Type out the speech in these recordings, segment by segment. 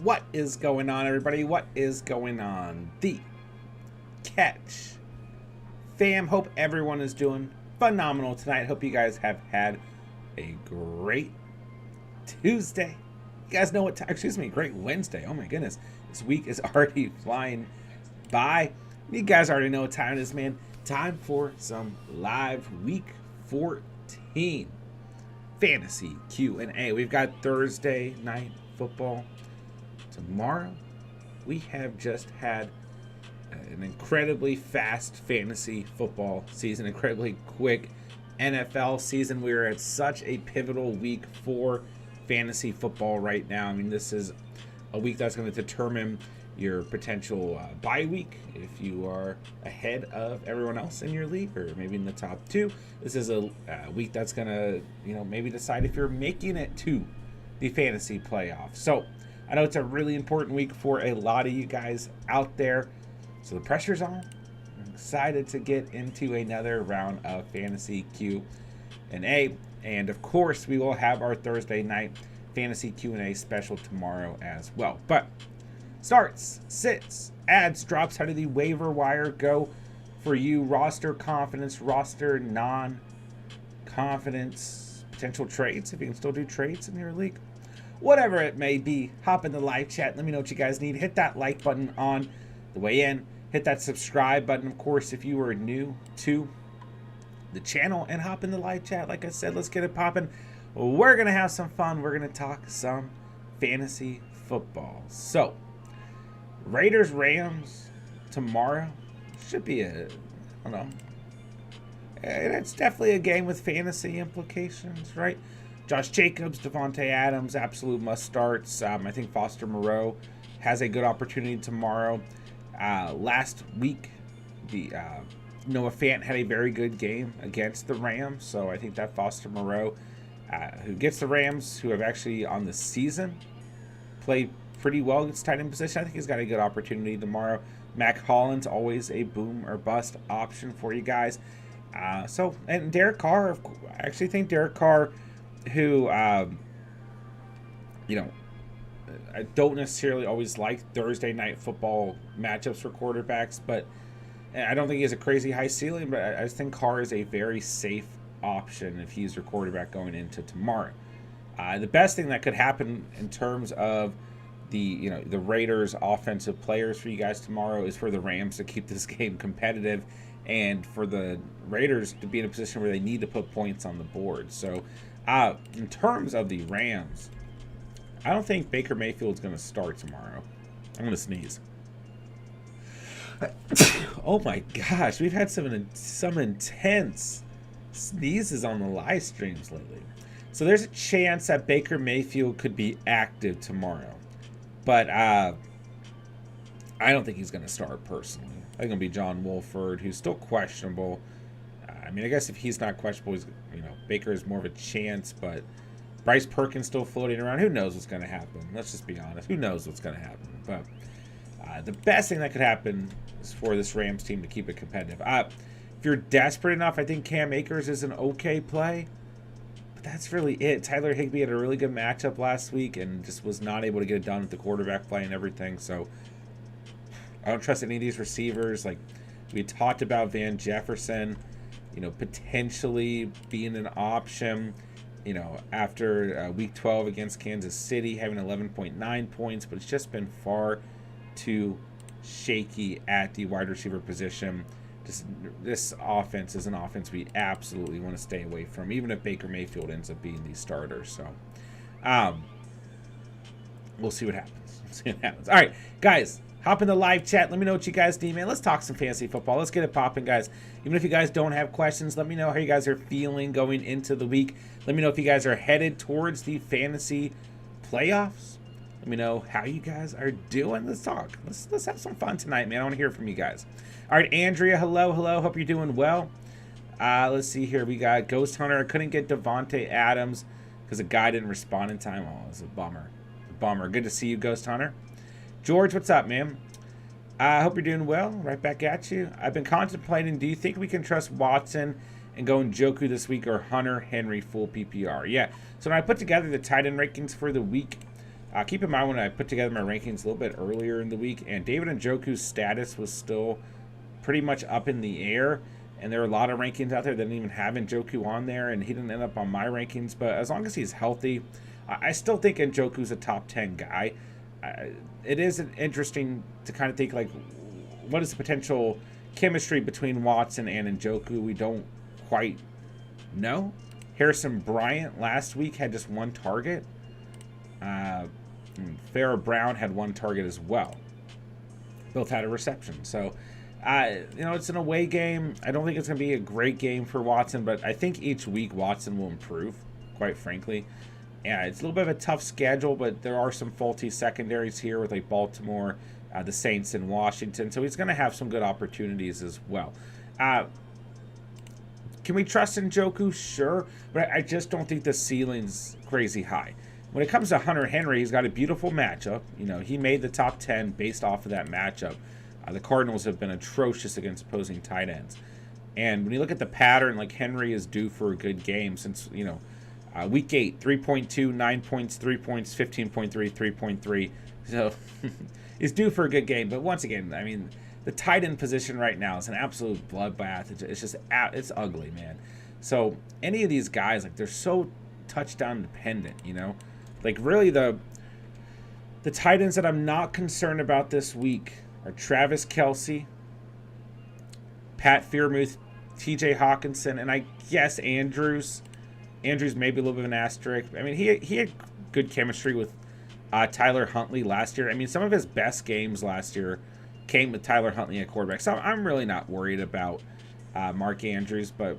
What is going on, everybody? What is going on? The Catch fam. Hope everyone is doing phenomenal tonight. Hope you guys have had a great Tuesday. You guys know what time, excuse me, great Wednesday. Oh my goodness. This week is already flying by. You guys already know what time it is, man. Time for some live week 14 fantasy Q&A. We've got Thursday night football. Tomorrow, we have just had an incredibly fast fantasy football season, incredibly quick NFL season. We are at such a pivotal week for fantasy football right now. I mean, this is a week that's going to determine your potential bye week if you are ahead of everyone else in your league or maybe in the top two. This is a week that's going to, maybe decide if you're making it to the fantasy playoffs. So I know it's a really important week for a lot of you guys out there. So the pressure's on. I'm excited to get into another round of fantasy Q&A. And of course, we will have our Thursday night fantasy Q&A special tomorrow as well. But starts, sits, adds, drops. How did the waiver wire go for you? Roster confidence, roster non-confidence, potential trades, if you can still do trades in your league. Whatever it may be, hop in the live chat. Let me know what you guys need. Hit that like button on the way in. Hit that subscribe button, of course, if you are new to the channel. And hop in the live chat. Like I said, let's get it popping. We're going to have some fun. We're going to talk some fantasy football. So, Raiders-Rams tomorrow. Should be it's definitely a game with fantasy implications, right? Josh Jacobs, Devontae Adams, absolute must-starts. I think Foster Moreau has a good opportunity tomorrow. Last week, Noah Fant had a very good game against the Rams, so I think that Foster Moreau, who gets the Rams, who have actually on the season played pretty well against tight end position, I think he's got a good opportunity tomorrow. Mac Hollins, always a boom or bust option for you guys. And Derek Carr, I actually think Derek Carr, who, I don't necessarily always like Thursday night football matchups for quarterbacks, but I don't think he has a crazy high ceiling, but I just think Carr is a very safe option if he's your quarterback going into tomorrow. The best thing that could happen in terms of the Raiders offensive players for you guys tomorrow is for the Rams to keep this game competitive and for the Raiders to be in a position where they need to put points on the board. So, in terms of the Rams, I don't think Baker Mayfield's going to start tomorrow. I'm going to sneeze. Oh my gosh, we've had some intense sneezes on the live streams lately. So there's a chance that Baker Mayfield could be active tomorrow. But I don't think he's going to start personally. I think it'll be John Wolford, who's still questionable. I guess if he's not questionable, Baker is more of a chance, but Bryce Perkins still floating around. Who knows what's going to happen? Let's just be honest. Who knows what's going to happen? But the best thing that could happen is for this Rams team to keep it competitive. If you're desperate enough, I think Cam Akers is an okay play. But that's really it. Tyler Higbee had a really good matchup last week and just was not able to get it done with the quarterback play and everything. So I don't trust any of these receivers. Like we talked about Van Jefferson, potentially being an option, after week 12 against Kansas City, having 11.9 points, but it's just been far too shaky at the wide receiver position. This offense is an offense we absolutely want to stay away from, even if Baker Mayfield ends up being the starter. So, we'll see what happens. All right, guys. Hop in the live chat. Let me know what you guys need, man. Let's talk some fantasy football. Let's get it popping, guys. Even if you guys don't have questions, let me know how you guys are feeling going into the week. Let me know if you guys are headed towards the fantasy playoffs. Let me know how you guys are doing. Let's talk. Let's have some fun tonight, man. I want to hear from you guys. All right, Andrea, hello. Hope you're doing well. Let's see here. We got Ghost Hunter. I couldn't get Devontae Adams because the guy didn't respond in time. Oh, it's a bummer. Good to see you, Ghost Hunter. George, what's up, man? I hope you're doing well. Right back at you. I've been contemplating, do you think we can trust Watson and go Njoku this week or Hunter Henry full PPR? Yeah. So when I put together the tight end rankings for the week Keep in mind when I put together my rankings a little bit earlier in the week, and David Njoku's status was still pretty much up in the air, and there are a lot of rankings out there that didn't even have Njoku on there, and he didn't end up on my rankings. But as long as he's healthy, I still think Njoku's a top 10 guy. It is interesting to kind of think, like, what is the potential chemistry between Watson and Njoku? We don't quite know. Harrison Bryant last week had just one target. Farrah Brown had one target as well. Both had a reception. So, it's an away game. I don't think it's going to be a great game for Watson, but I think each week Watson will improve, quite frankly. Yeah, it's a little bit of a tough schedule, but there are some faulty secondaries here with like Baltimore, the Saints, and Washington. So he's going to have some good opportunities as well. Can we trust Njoku? Sure, but I just don't think the ceiling's crazy high. When it comes to Hunter Henry, he's got a beautiful matchup. He made the top 10 based off of that matchup. The Cardinals have been atrocious against opposing tight ends. And when you look at the pattern, like Henry is due for a good game since, week 8, 3.2, 9 points, 3 points, 15.3, 3.3. So he's due for a good game. But once again, I mean, the tight end position right now is an absolute bloodbath. It's ugly, man. So any of these guys, like, they're so touchdown dependent, Like, really, the tight ends that I'm not concerned about this week are Travis Kelce, Pat Freiermuth, TJ Hawkinson, and I guess Andrews. Andrews maybe a little bit of an asterisk. I mean, he had good chemistry with Tyler Huntley last year. I mean, some of his best games last year came with Tyler Huntley at quarterback. So I'm really not worried about Mark Andrews, but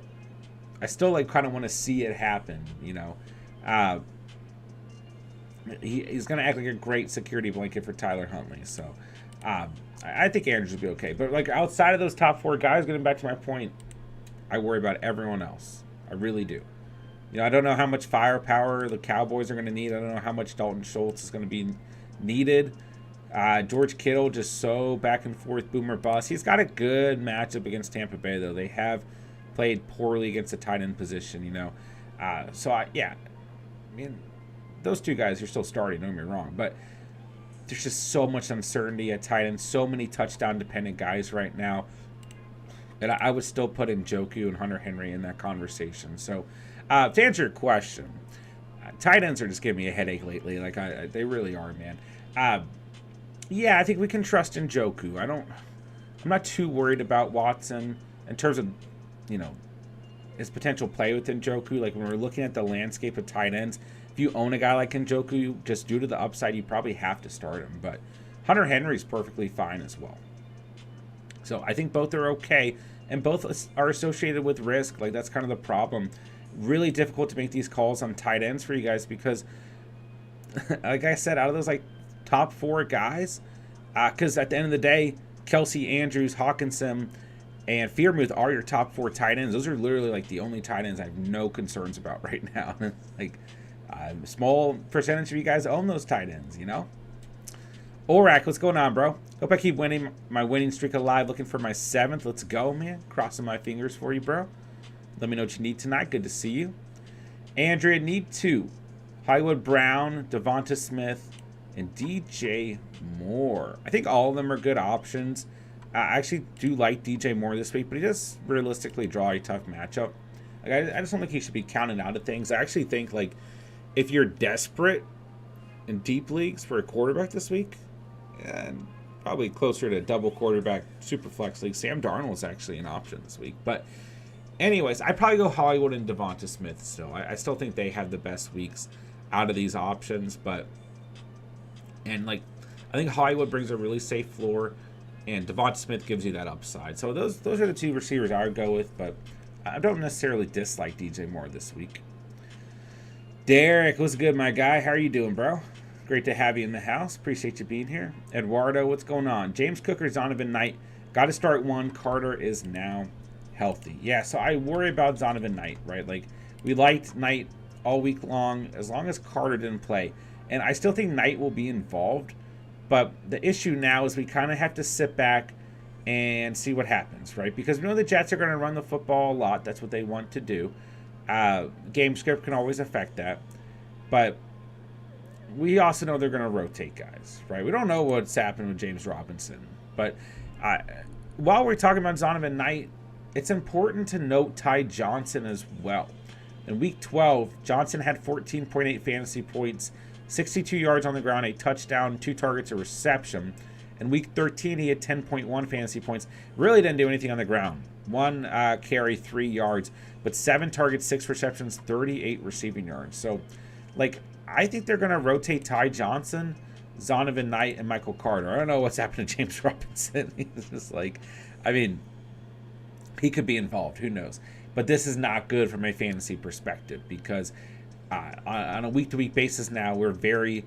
I still kind of want to see it happen, He's going to act like a great security blanket for Tyler Huntley. So I think Andrews will be okay. But outside of those top 4 guys, getting back to my point, I worry about everyone else. I really do. I don't know how much firepower the Cowboys are going to need. I don't know how much Dalton Schultz is going to be needed. George Kittle just so back and forth, boomer bust. He's got a good matchup against Tampa Bay, though. They have played poorly against the tight end position, I mean, those 2 guys are still starting, don't get me wrong. But there's just so much uncertainty at tight end, so many touchdown-dependent guys right now. And I would still put Njoku and Hunter Henry in that conversation. So, to answer your question, tight ends are just giving me a headache lately. They really are, man. I think we can trust Njoku. I'm not too worried about Watson in terms of, his potential play with Njoku. Like, when we're looking at the landscape of tight ends, if you own a guy like Njoku, just due to the upside, you probably have to start him. But Hunter Henry's perfectly fine as well. So I think both are okay, and both are associated with risk. Like, that's kind of the problem. Really difficult to make these calls on tight ends for you guys because, like I said, out of those top 4 guys, because at the end of the day, Kelce, Andrews, Hawkinson, and Freiermuth are your top 4 tight ends. Those are literally the only tight ends I have no concerns about right now. A small percentage of you guys own those tight ends, Orak, what's going on, bro? Hope I keep winning my winning streak alive. Looking for my 7th. Let's go, man. Crossing my fingers for you, bro. Let me know what you need tonight. Good to see you. Andrea, need 2. Hollywood Brown, Devonta Smith, and DJ Moore. I think all of them are good options. I actually do like DJ Moore this week, but he does realistically draw a tough matchup. I just don't think he should be counted out of things. I actually think, if you're desperate in deep leagues for a quarterback this week, and probably closer to double quarterback super flex league, Sam Darnold is actually an option this week. But anyways, I'd probably go Hollywood and Devonta Smith still. I still think they have the best weeks out of these options. I think Hollywood brings a really safe floor, and Devonta Smith gives you that upside. So those are the 2 receivers I would go with, but I don't necessarily dislike DJ Moore this week. Derek, what's good, my guy? How are you doing, bro? Great to have you in the house. Appreciate you being here. Eduardo, what's going on? James Cook or Zonovan Knight. Got to start one. Carter is now healthy. Yeah, so I worry about Zonovan Knight, right? We liked Knight all week long as long as Carter didn't play. And I still think Knight will be involved. But the issue now is we kind of have to sit back and see what happens, right? Because we know the Jets are going to run the football a lot. That's what they want to do. Game script can always affect that. But we also know they're going to rotate guys, right? We don't know what's happened with James Robinson. But while we're talking about Zonovan Knight, it's important to note Ty Johnson as well. In Week 12, Johnson had 14.8 fantasy points, 62 yards on the ground, a touchdown, 2 targets, a reception. In Week 13, he had 10.1 fantasy points. Really didn't do anything on the ground. 1 carry, 3 yards, but 7 targets, 6 receptions, 38 receiving yards. So, like, I think they're going to rotate Ty Johnson, Zonovan Knight, and Michael Carter. I don't know what's happened to James Robinson. He's just like, I mean, he could be involved. Who knows? But this is not good from a fantasy perspective because on a week-to-week basis now, we're very,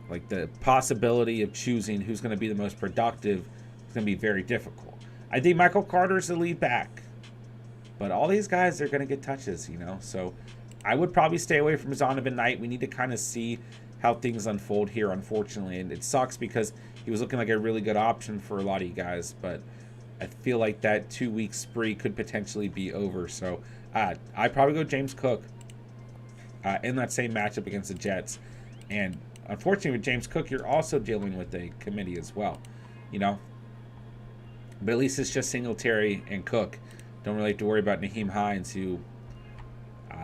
like, the possibility of choosing who's going to be the most productive is going to be very difficult. I think Michael Carter's the lead back. But all these guys are going to get touches, you know. So I would probably stay away from Zonovan Knight. We need to kind of see how things unfold here, unfortunately. And it sucks because he was looking like a really good option for a lot of you guys. But I feel like that 2-week spree could potentially be over. So I'd probably go James Cook in that same matchup against the Jets. And unfortunately with James Cook, you're also dealing with a committee as well, you know. But at least it's just Singletary and Cook. Don't really have to worry about Naheem Hines, who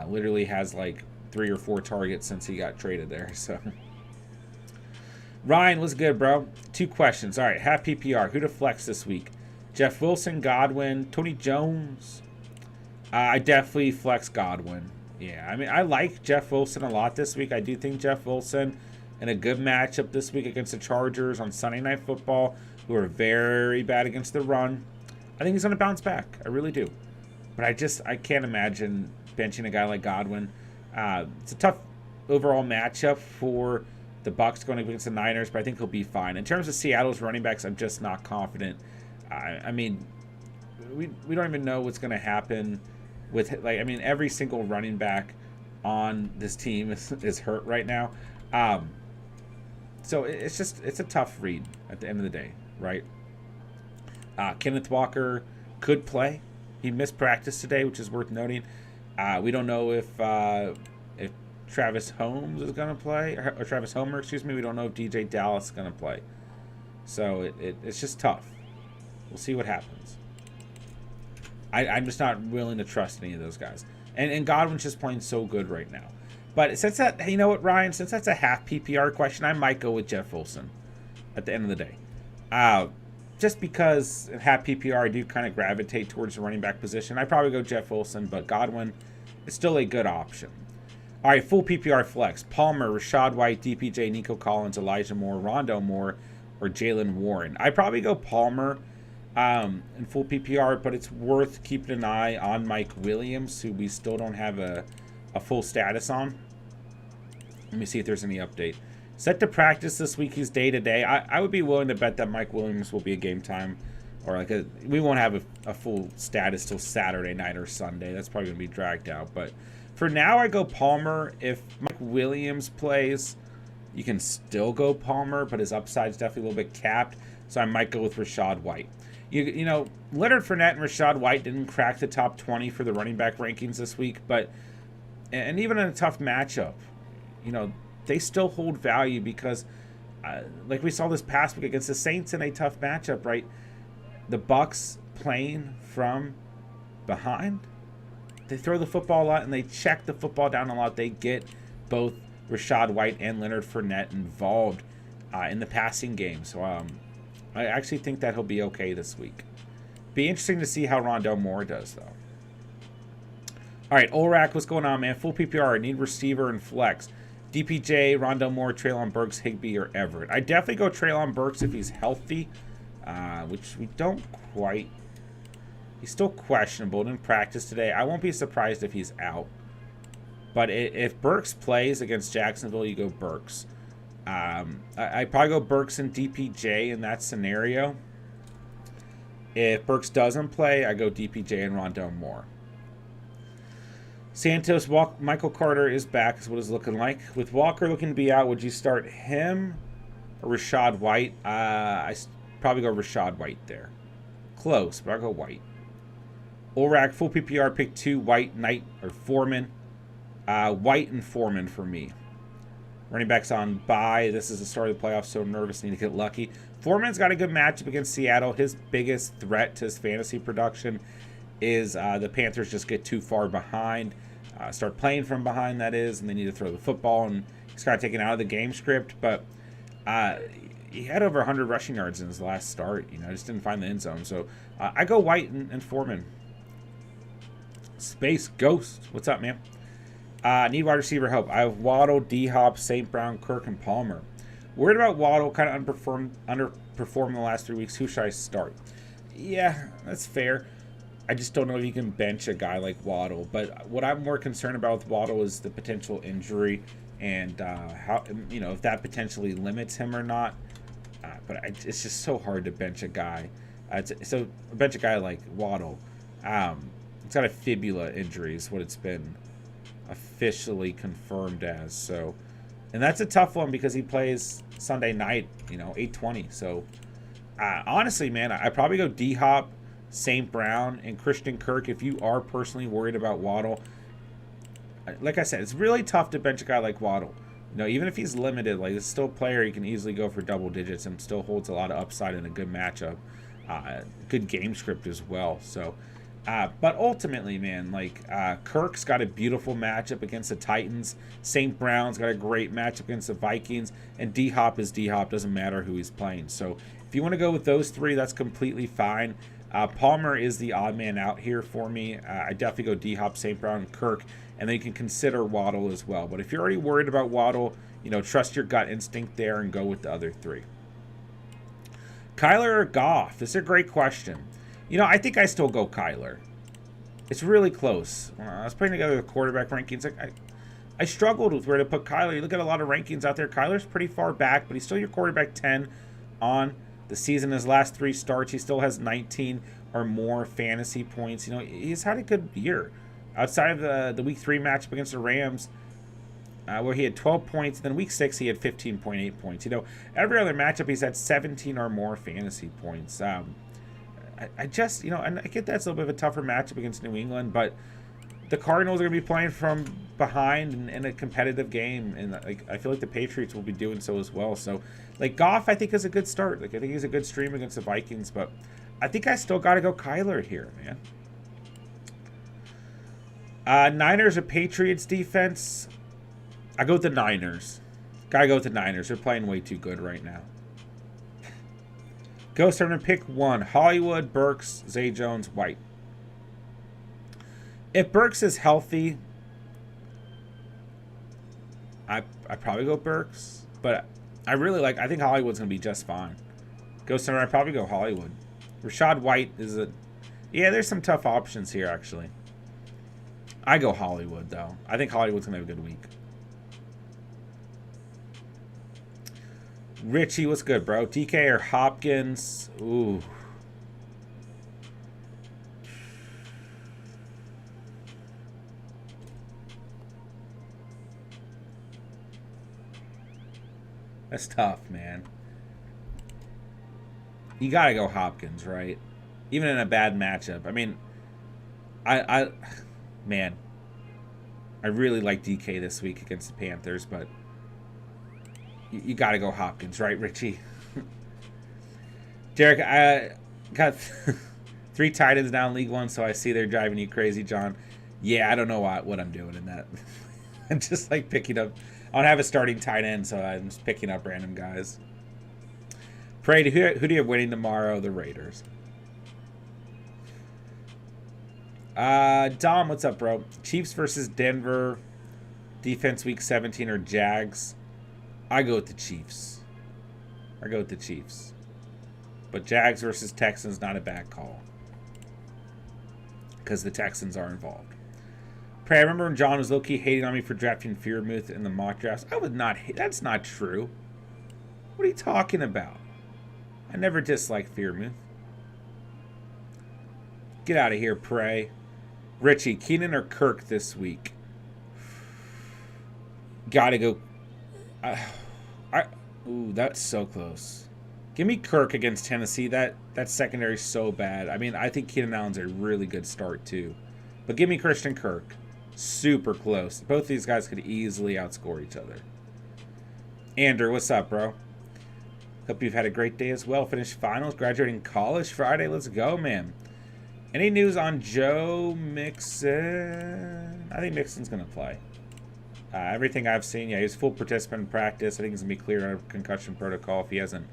literally has like 3 or 4 targets since he got traded there. So, Ryan, what's good, bro? 2 questions. All right, half PPR. Who to flex this week? Jeff Wilson, Godwin, Tony Jones. I definitely flex Godwin. Yeah, I mean, I like Jeff Wilson a lot this week. I do think Jeff Wilson in a good matchup this week against the Chargers on Sunday Night Football, who are very bad against the run. I think he's going to bounce back. I really do. But I can't imagine benching a guy like Godwin. It's a tough overall matchup for the Bucs going against the Niners, but I think he'll be fine. In terms of Seattle's running backs, I'm just not confident. I mean, we don't even know what's going to happen with, like, I mean, every single running back on this team is hurt right now. So it's a tough read at the end of the day, right? Kenneth Walker could play. He missed practice today, which is worth noting. We don't know if Travis Holmes is going to play, or Travis Homer, excuse me. We don't know if DJ Dallas is going to play. So it's just tough. We'll see what happens. I'm just not willing to trust any of those guys. And Godwin's just playing so good right now. But since that, you know what, Ryan, since that's a half PPR question, I might go with Jeff Wilson at the end of the day. Just because in half PPR, I do kind of gravitate towards the running back position. I probably go Jeff Wilson, but Godwin is still a good option. All right, full PPR flex. Palmer, Rashad White, DPJ, Nico Collins, Elijah Moore, Rondo Moore, or Jalen Warren. I probably go Palmer in full PPR, but it's worth keeping an eye on Mike Williams, who we still don't have a full status on. Let me see if there's any update. Set to practice this week. He's day-to-day. I would be willing to bet that Mike Williams will be a game time. Or like we won't have a full status till Saturday night or Sunday. That's probably going to be dragged out. But for now, I go Palmer. If Mike Williams plays, you can still go Palmer, but his upside's definitely a little bit capped. So I might go with Rashad White. You know, Leonard Fournette and Rashad White didn't crack the top 20 for the running back rankings this week. And even in a tough matchup, you know, they still hold value because, like we saw this past week against the Saints in a tough matchup, right? The Bucs playing from behind, they throw the football a lot and they check the football down a lot. They get both Rashad White and Leonard Fournette involved in the passing game. So I actually think that he'll be okay this week. Be interesting to see how Rondo Moore does, though. All right, Olrak, what's going on, man? Full PPR, need receiver and flex. DPJ, Rondo Moore, Treylon Burks, Higbee, or Everett. I definitely go Treylon Burks if he's healthy, which we don't quite. He's still questionable. Didn't practice today. I won't be surprised if he's out. But if Burks plays against Jacksonville, you go Burks. I probably go Burks and DPJ in that scenario. If Burks doesn't play, I go DPJ and Rondo Moore. Santos, Michael Carter is back, is what it's looking like. With Walker looking to be out, would you start him or Rashad White? I probably go Rashad White there. Close, but I'll go White. Olrak, full PPR, pick 2, White, Knight, or Foreman. White and Foreman for me. Running backs on bye. This is the start of the playoffs, so nervous. Need to get lucky. Foreman's got a good matchup against Seattle. His biggest threat to his fantasy production is the Panthers just get too far behind. Start playing from behind, that is, and they need to throw the football. And he's kind of taken out of the game script, but he had over 100 rushing yards in his last start. Just didn't find the end zone. So I go White and Foreman. Space Ghost, what's up, man? Need wide receiver help. I have Waddle, D-Hop, St. Brown, Kirk, and Palmer. Worried about Waddle, kind of underperformed the last 3 weeks. Who should I start? Yeah, that's fair. I just don't know if you can bench a guy like Waddle. But what I'm more concerned about with Waddle is the potential injury and how if that potentially limits him or not. But it's just so hard to bench a guy. So bench a guy like Waddle. It's got a fibula injury is what it's been officially confirmed as. So, and that's a tough one because he plays Sunday night, 8:20. So, honestly, man, I probably go D-Hop, St. Brown, and Christian Kirk if you are personally worried about Waddle. Like I said, it's really tough to bench a guy like Waddle. Even if he's limited, like, it's still a player he can easily go for double digits and still holds a lot of upside in a good matchup. Good game script as well. So, but ultimately, man, Kirk's got a beautiful matchup against the Titans. St. Brown's got a great matchup against the Vikings. And D-Hop is D-Hop. Doesn't matter who he's playing. So if you want to go with those three, that's completely fine. Palmer is the odd man out here for me. I definitely go D-Hop, St. Brown, and Kirk. And then you can consider Waddle as well. But if you're already worried about Waddle, trust your gut instinct there and go with the other three. Kyler or Goff? This is a great question. I think I still go Kyler. It's really close. I was putting together the quarterback rankings. I struggled with where to put Kyler. You look at a lot of rankings out there. Kyler's pretty far back, but he's still your quarterback 10 on the season. His last 3 starts, he still has 19 or more fantasy points. He's had a good year. Outside of the Week 3 matchup against the Rams, where he had 12 points. Then Week 6, he had 15.8 points. Every other matchup, he's had 17 or more fantasy points. I just, and I get that's a little bit of a tougher matchup against New England, but the Cardinals are going to be playing from behind in a competitive game, and I feel like the Patriots will be doing so as well. So, Goff, I think, is a good start. I think he's a good stream against the Vikings, but I think I still got to go Kyler here, man. Niners or Patriots defense? I go with the Niners. Gotta go with the Niners. They're playing way too good right now. Ghost, I'm going to pick one. Hollywood, Burks, Zay Jones, White. If Burks is healthy, I probably go Burks. But I think Hollywood's going to be just fine. Ghost, I probably go Hollywood. Rashad White is yeah, there's some tough options here, actually. I go Hollywood, though. I think Hollywood's going to have a good week. Richie, what's good, bro? DK or Hopkins? Ooh. That's tough, man. You gotta go Hopkins, right? Even in a bad matchup. I mean, man, I really like DK this week against the Panthers, but you got to go Hopkins, right, Richie? Derek, I got 3 tight ends down League 1, so I see they're driving you crazy, John. Yeah, I don't know what I'm doing in that. I'm just picking up. I don't have a starting tight end, so I'm just picking up random guys. Pray, who do you have winning tomorrow? The Raiders. Dom, what's up, bro? Chiefs versus Denver. Defense week 17 or Jags. I go with the Chiefs. But Jags versus Texans, not a bad call. Because the Texans are involved. Pray, I remember when John was low-key hating on me for drafting Fearmouth in the mock drafts. I would not hate. That's not true. What are you talking about? I never disliked Fearmouth. Get out of here, Pray. Richie, Keenan or Kirk this week? Gotta go. Ooh, that's so close. Give me Kirk against Tennessee. That secondary's so bad. I mean, I think Keenan Allen's a really good start too. But give me Christian Kirk. Super close. Both these guys could easily outscore each other. Andrew, what's up, bro? Hope you've had a great day as well. Finished finals, graduating college Friday. Let's go, man. Any news on Joe Mixon? I think Mixon's going to play. Everything I've seen, yeah, he's full participant in practice. I think he's going to be cleared out of concussion protocol if he hasn't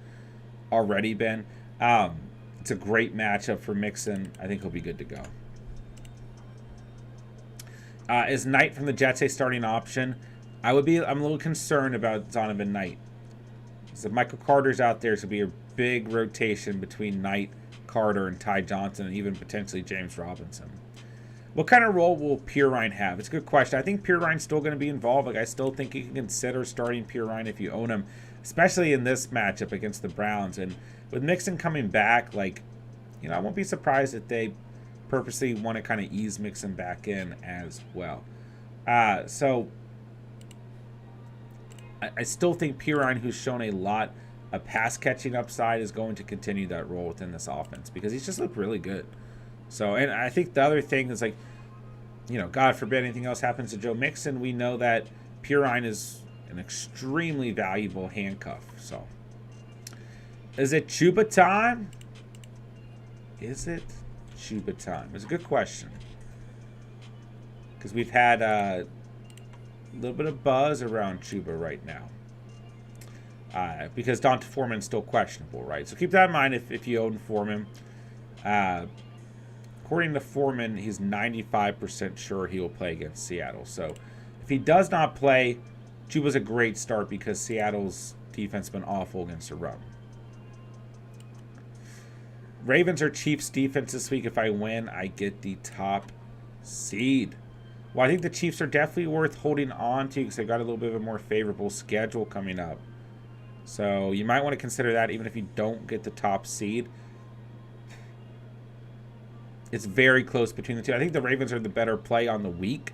already been. It's a great matchup for Mixon. I think he'll be good to go. Is Knight from the Jets a starting option? I'm a little concerned about Zonovan Knight. So if Michael Carter's out there, it's going to be a big rotation between Knight, Carter, and Ty Johnson, and even potentially James Robinson. What kind of role will Pirine have? It's a good question. I think Pirine's still going to be involved. Like, I still think you can consider starting Pirine if you own him, especially in this matchup against the Browns. And with Mixon coming back, like, you know, I won't be surprised if they purposely want to kind of ease Mixon back in as well. So I still think Pirine, who's shown a lot of pass catching upside, is going to continue that role within this offense because he's just looked really good. So, and I think the other thing is, like, you know, God forbid anything else happens to Joe Mixon, we know that Pirine is an extremely valuable handcuff. So, is it Chuba time? Is it Chuba time? It's a good question. Because we've had a little bit of buzz around Chuba right now. Because Donta Foreman's still questionable, right? So keep that in mind if you own Foreman. According to Foreman, he's 95% sure he will play against Seattle. So if he does not play, Chuba's a great start because Seattle's defense has been awful against the run. Ravens or Chiefs defense this week. If I win, I get the top seed. Well, I think the Chiefs are definitely worth holding on to because they've got a little bit of a more favorable schedule coming up. So you might want to consider that even if you don't get the top seed. It's very close between the two. I think the Ravens are the better play on the week,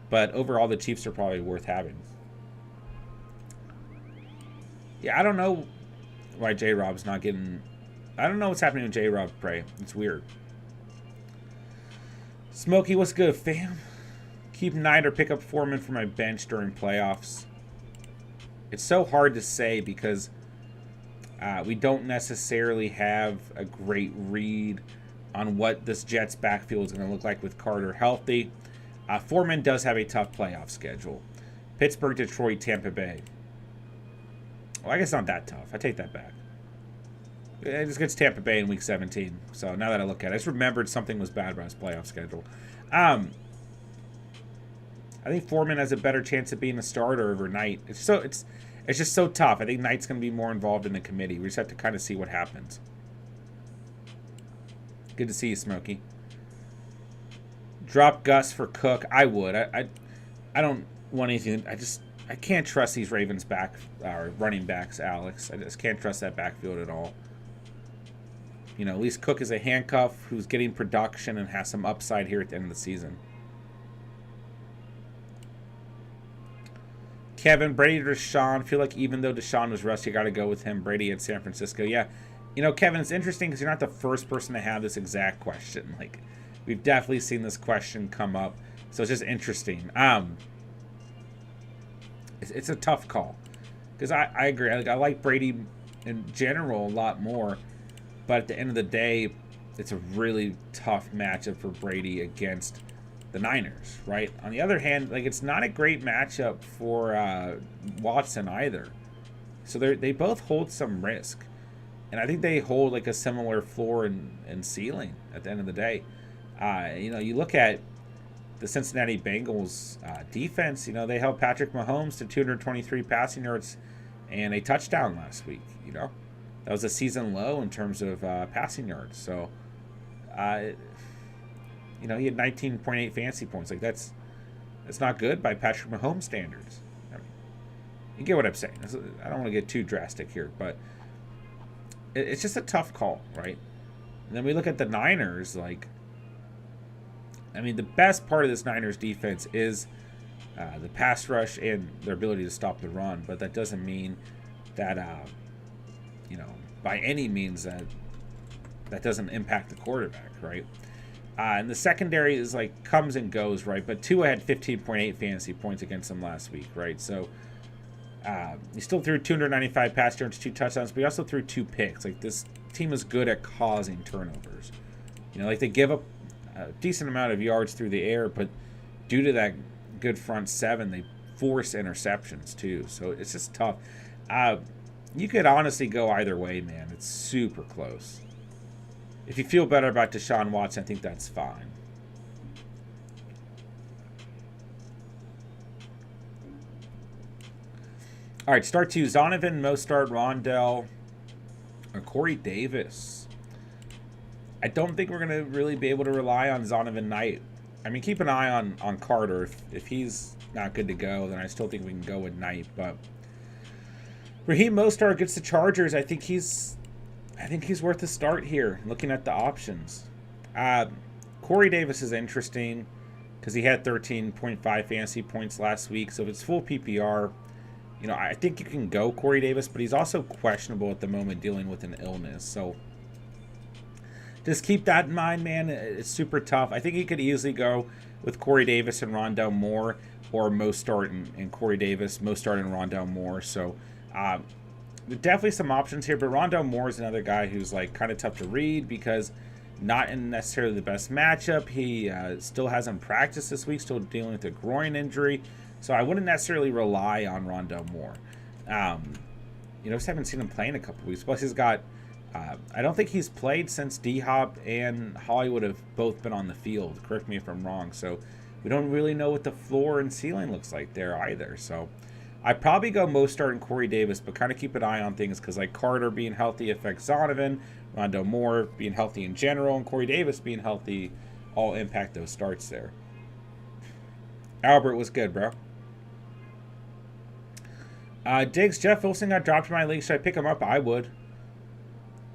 but overall the Chiefs are probably worth having. Yeah, I don't know why J-Rob's not getting... I don't know what's happening with J-Rob Prey. It's weird. Smokey, what's good, fam? Keep Knight or pick up Foreman for my bench during playoffs. It's so hard to say because we don't necessarily have a great read on what this Jets backfield is going to look like with Carter healthy. Foreman does have a tough playoff schedule. Pittsburgh, Detroit, Tampa Bay. Well, I guess not that tough. I take that back. It just gets Tampa Bay in Week 17. So now that I look at it, I just remembered something was bad about his playoff schedule. I think Foreman has a better chance of being a starter over Knight. It's just so tough. I think Knight's going to be more involved in the committee. We just have to kind of see what happens. Good to see you, Smokey. Drop Gus for Cook. I would. I don't want anything. I can't trust these Ravens running backs, Alex. I just can't trust that backfield at all. You know, at least Cook is a handcuff who's getting production and has some upside here at the end of the season. Kevin, Brady to Deshaun. Feel like even though Deshaun was rusty, you got to go with him. Brady in San Francisco. Yeah. You know, Kevin, it's interesting because you're not the first person to have this exact question. Like, we've definitely seen this question come up. So it's just interesting. It's a tough call. Because I agree. I like Brady in general a lot more. But at the end of the day, it's a really tough matchup for Brady against the Niners, right? On the other hand, like, it's not a great matchup for Watson either. So they both hold some risk. And I think they hold like a similar floor and ceiling at the end of the day. You know, you look at the Cincinnati Bengals defense, you know, they held Patrick Mahomes to 223 passing yards and a touchdown last week, you know. That was a season low in terms of passing yards. So, you know, he had 19.8 fantasy points. Like, that's not good by Patrick Mahomes standards. I mean, you get what I'm saying. I don't want to get too drastic here, but it's just a tough call, right? And then we look at the Niners, like, I mean, the best part of this Niners defense is the pass rush and their ability to stop the run, but that doesn't mean that, you know, by any means that doesn't impact the quarterback, right? And the secondary is like comes and goes, right? But Tua had 15.8 fantasy points against them last week, right? So He still threw 295 pass yards, 2 touchdowns, but he also threw 2 picks. Like, this team is good at causing turnovers. You know, like, they give up a decent amount of yards through the air, but due to that good front seven, they force interceptions too. So it's just tough. You could honestly go either way, man. It's super close. If you feel better about Deshaun Watson, I think that's fine. All right, start 2. Zonovan, Mostart, Rondell, or Corey Davis. I don't think we're going to really be able to rely on Zonovan Knight. I mean, keep an eye on Carter. If he's not good to go, then I still think we can go with Knight. But Raheem Mostart gets the Chargers. I think he's worth a start here, looking at the options. Corey Davis is interesting because he had 13.5 fantasy points last week. So if it's full PPR, you know, I think you can go Corey Davis, but he's also questionable at the moment, dealing with an illness. So just keep that in mind, man. It's super tough. I think you could easily go with Corey Davis and Rondell Moore, or Mostart and Corey Davis, Mostart and Rondell Moore. So definitely some options here, but Rondell Moore is another guy who's like kind of tough to read because not in necessarily the best matchup. He still hasn't practiced this week, still dealing with a groin injury. So I wouldn't necessarily rely on Rondell Moore. You know, just haven't seen him play in a couple weeks. Plus, he's got, I don't think he's played since D-Hop and Hollywood have both been on the field. Correct me if I'm wrong. So we don't really know what the floor and ceiling looks like there either. So I'd probably go Mostart and Corey Davis, but kind of keep an eye on things because like Carter being healthy affects Zonovan, Rondell Moore being healthy in general, and Corey Davis being healthy all impact those starts there. Albert was good, bro. Diggs, Jeff Wilson got dropped in my league. Should I pick him up? I would.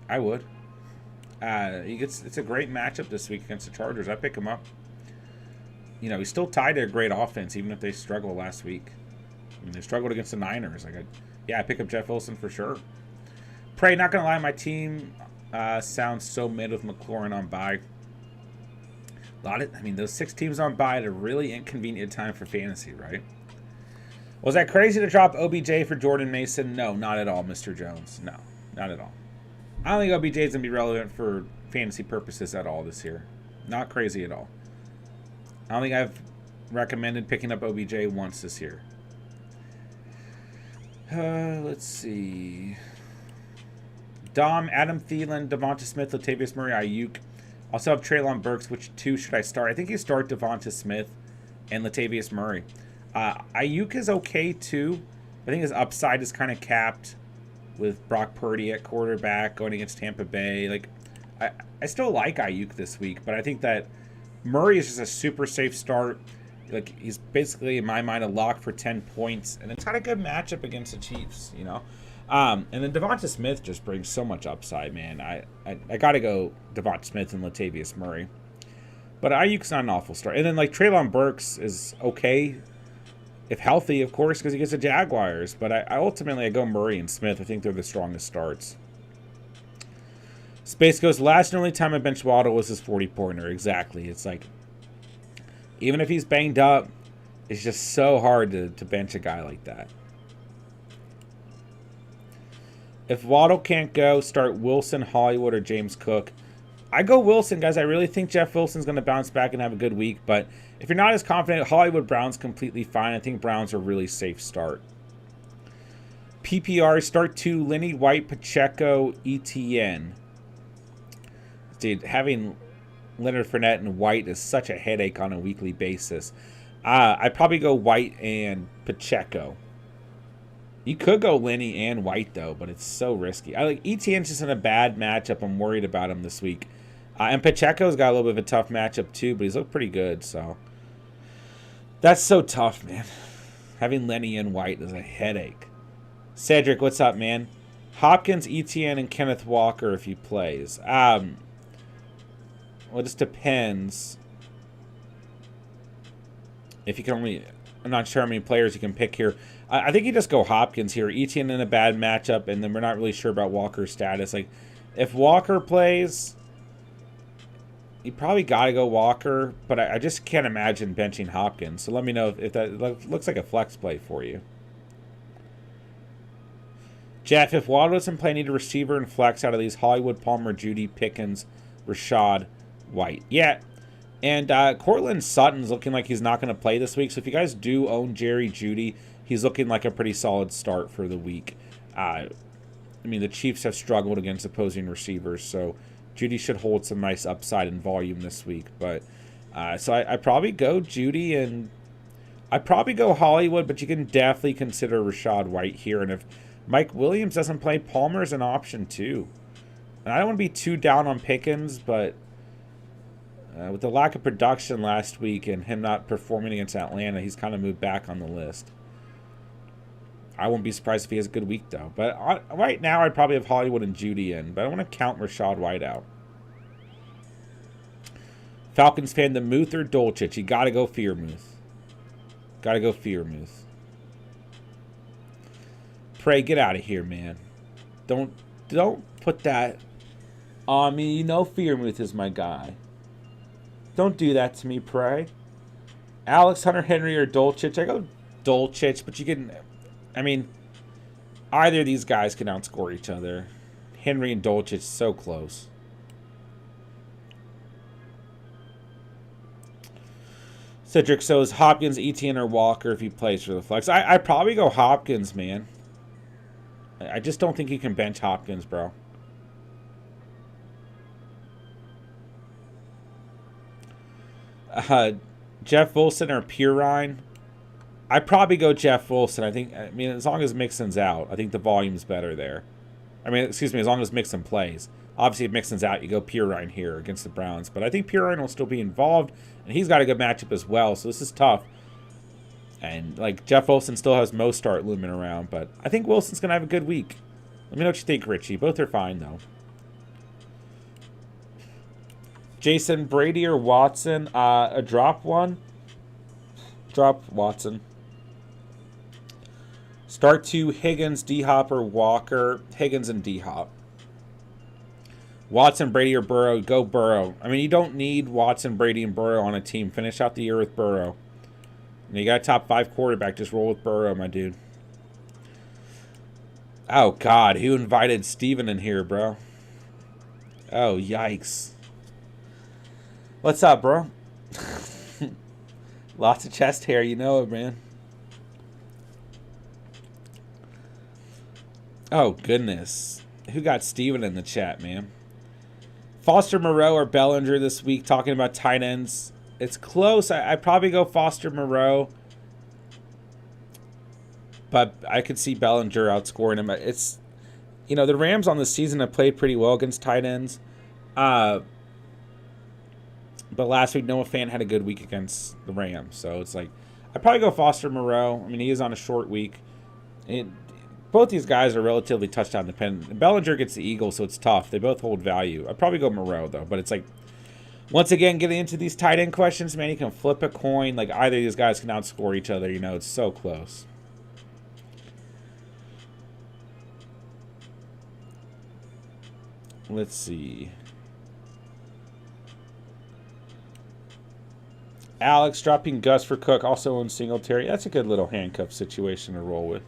It's a great matchup this week against the Chargers. I pick him up. You know, he's still tied to a great offense, even if they struggled last week. I mean, they struggled against the Niners. I pick up Jeff Wilson for sure. Pray, not gonna lie, my team sounds so mid with McLaurin on bye. Those 6 teams on bye at a really inconvenient time for fantasy, right? Was that crazy to drop OBJ for Jordan Mason? No, not at all, Mr. Jones. No, not at all. I don't think OBJ is going to be relevant for fantasy purposes at all this year. Not crazy at all. I don't think I've recommended picking up OBJ once this year. Let's see. Dom, Adam Thielen, Devonta Smith, Latavius Murray, Ayuk. Also have Treylon Burks. Which 2 should I start? I think you start Devonta Smith and Latavius Murray. Ayuk is okay too. I think his upside is kind of capped with Brock Purdy at quarterback going against Tampa Bay. Like, I still like Ayuk this week, but I think that Murray is just a super safe start. Like, he's basically, in my mind, a lock for 10 points, and it's got a good matchup against the Chiefs, you know. And then Devonta Smith just brings so much upside, man. I got to go Devonta Smith and Latavius Murray. But Ayuk's not an awful start. And then, like, Treylon Burks is okay, if healthy, of course, because he gets the Jaguars. But I ultimately go Murray and Smith. I think they're the strongest starts. Space goes, last and only time I benched Waddle was his 40-pointer. Exactly. It's like, even if he's banged up, it's just so hard to bench a guy like that. If Waddle can't go, start Wilson, Hollywood, or James Cook. I go Wilson, guys. I really think Jeff Wilson's going to bounce back and have a good week. But if you're not as confident, Hollywood Brown's completely fine. I think Brown's a really safe start. PPR, start 2, Lenny, White, Pacheco, ETN. Dude, having Leonard Fournette and White is such a headache on a weekly basis. I'd probably go White and Pacheco. You could go Lenny and White, though, but it's so risky. ETN's just in a bad matchup. I'm worried about him this week. And Pacheco's got a little bit of a tough matchup, too, but he's looked pretty good, so. That's so tough, man. Having Lenny and White is a headache. Cedric, what's up, man? Hopkins, ETN, and Kenneth Walker if he plays. Well, it just depends. If you can only... I'm not sure how many players you can pick here. I think you just go Hopkins here. ETN in a bad matchup, and then we're not really sure about Walker's status. Like, if Walker plays, you probably got to go Walker, but I just can't imagine benching Hopkins. So let me know if that looks like a flex play for you. Jeff, if Waddle doesn't play, I need a receiver and flex out of these: Hollywood, Palmer, Judy, Pickens, Rashad, White. Yeah. And Cortland Sutton's looking like he's not going to play this week. So if you guys do own Jerry Judy, he's looking like a pretty solid start for the week. I mean, the Chiefs have struggled against opposing receivers, so Judy should hold some nice upside in volume this week. But so I probably go Judy, and I probably go Hollywood, but you can definitely consider Rashad White here. And if Mike Williams doesn't play, Palmer's an option too. And I don't want to be too down on Pickens, but with the lack of production last week and him not performing against Atlanta, he's kind of moved back on the list. I won't be surprised if he has a good week, though. But right now, I'd probably have Hollywood and Judy in. But I want to count Rashad White out. Falcons fan, the Muth or Dolchich? You got to go Fearmouth. Got to go Fearmouth. Pray, get out of here, man. Don't put that on me. You know Fearmouth is my guy. Don't do that to me, Pray. Alex, Hunter Henry, or Dolchich? I go Dolchich, but you can... I mean, either of these guys can outscore each other. Henry and Dolchich, so close. Cedric, so is Hopkins, Etienne, or Walker if he plays for the flex? I'd probably go Hopkins, man. I just don't think you can bench Hopkins, bro. Jeff Wilson or Purine? I'd probably go Jeff Wilson. I mean, as long as Mixon's out, I think the volume's better there. I mean, excuse me, as long as Mixon plays. Obviously, if Mixon's out, you go Purine here against the Browns. But I think Purine will still be involved, and he's got a good matchup as well, so this is tough. And, like, Jeff Wilson still has Mostart looming around, but I think Wilson's going to have a good week. Let me know what you think, Richie. Both are fine, though. Jason, Brady or Watson? A drop one. Drop Watson. Start 2, Higgins, D-Hop, or Walker. Higgins and D-Hop. Watson, Brady, or Burrow? Go Burrow. I mean, you don't need Watson, Brady, and Burrow on a team. Finish out the year with Burrow. And you got a top 5 quarterback. Just roll with Burrow, my dude. Oh, God. Who invited Steven in here, bro? Oh, yikes. What's up, bro? Lots of chest hair. You know it, man. Oh, goodness. Who got Steven in the chat, man? Foster Moreau or Bellinger this week, talking about tight ends. It's close. I'd probably go Foster Moreau. But I could see Bellinger outscoring him. It's, you know, the Rams on the season have played pretty well against tight ends. But last week, Noah Fant had a good week against the Rams. So it's like, I'd probably go Foster Moreau. I mean, he is on a short week. Both these guys are relatively touchdown dependent. Bellinger gets the Eagles, so it's tough. They both hold value. I'd probably go Moreau, though. But it's like, once again, getting into these tight end questions, man, you can flip a coin. Like, either of these guys can outscore each other. You know, it's so close. Let's see. Alex dropping Gus for Cook, also on Singletary. That's a good little handcuff situation to roll with.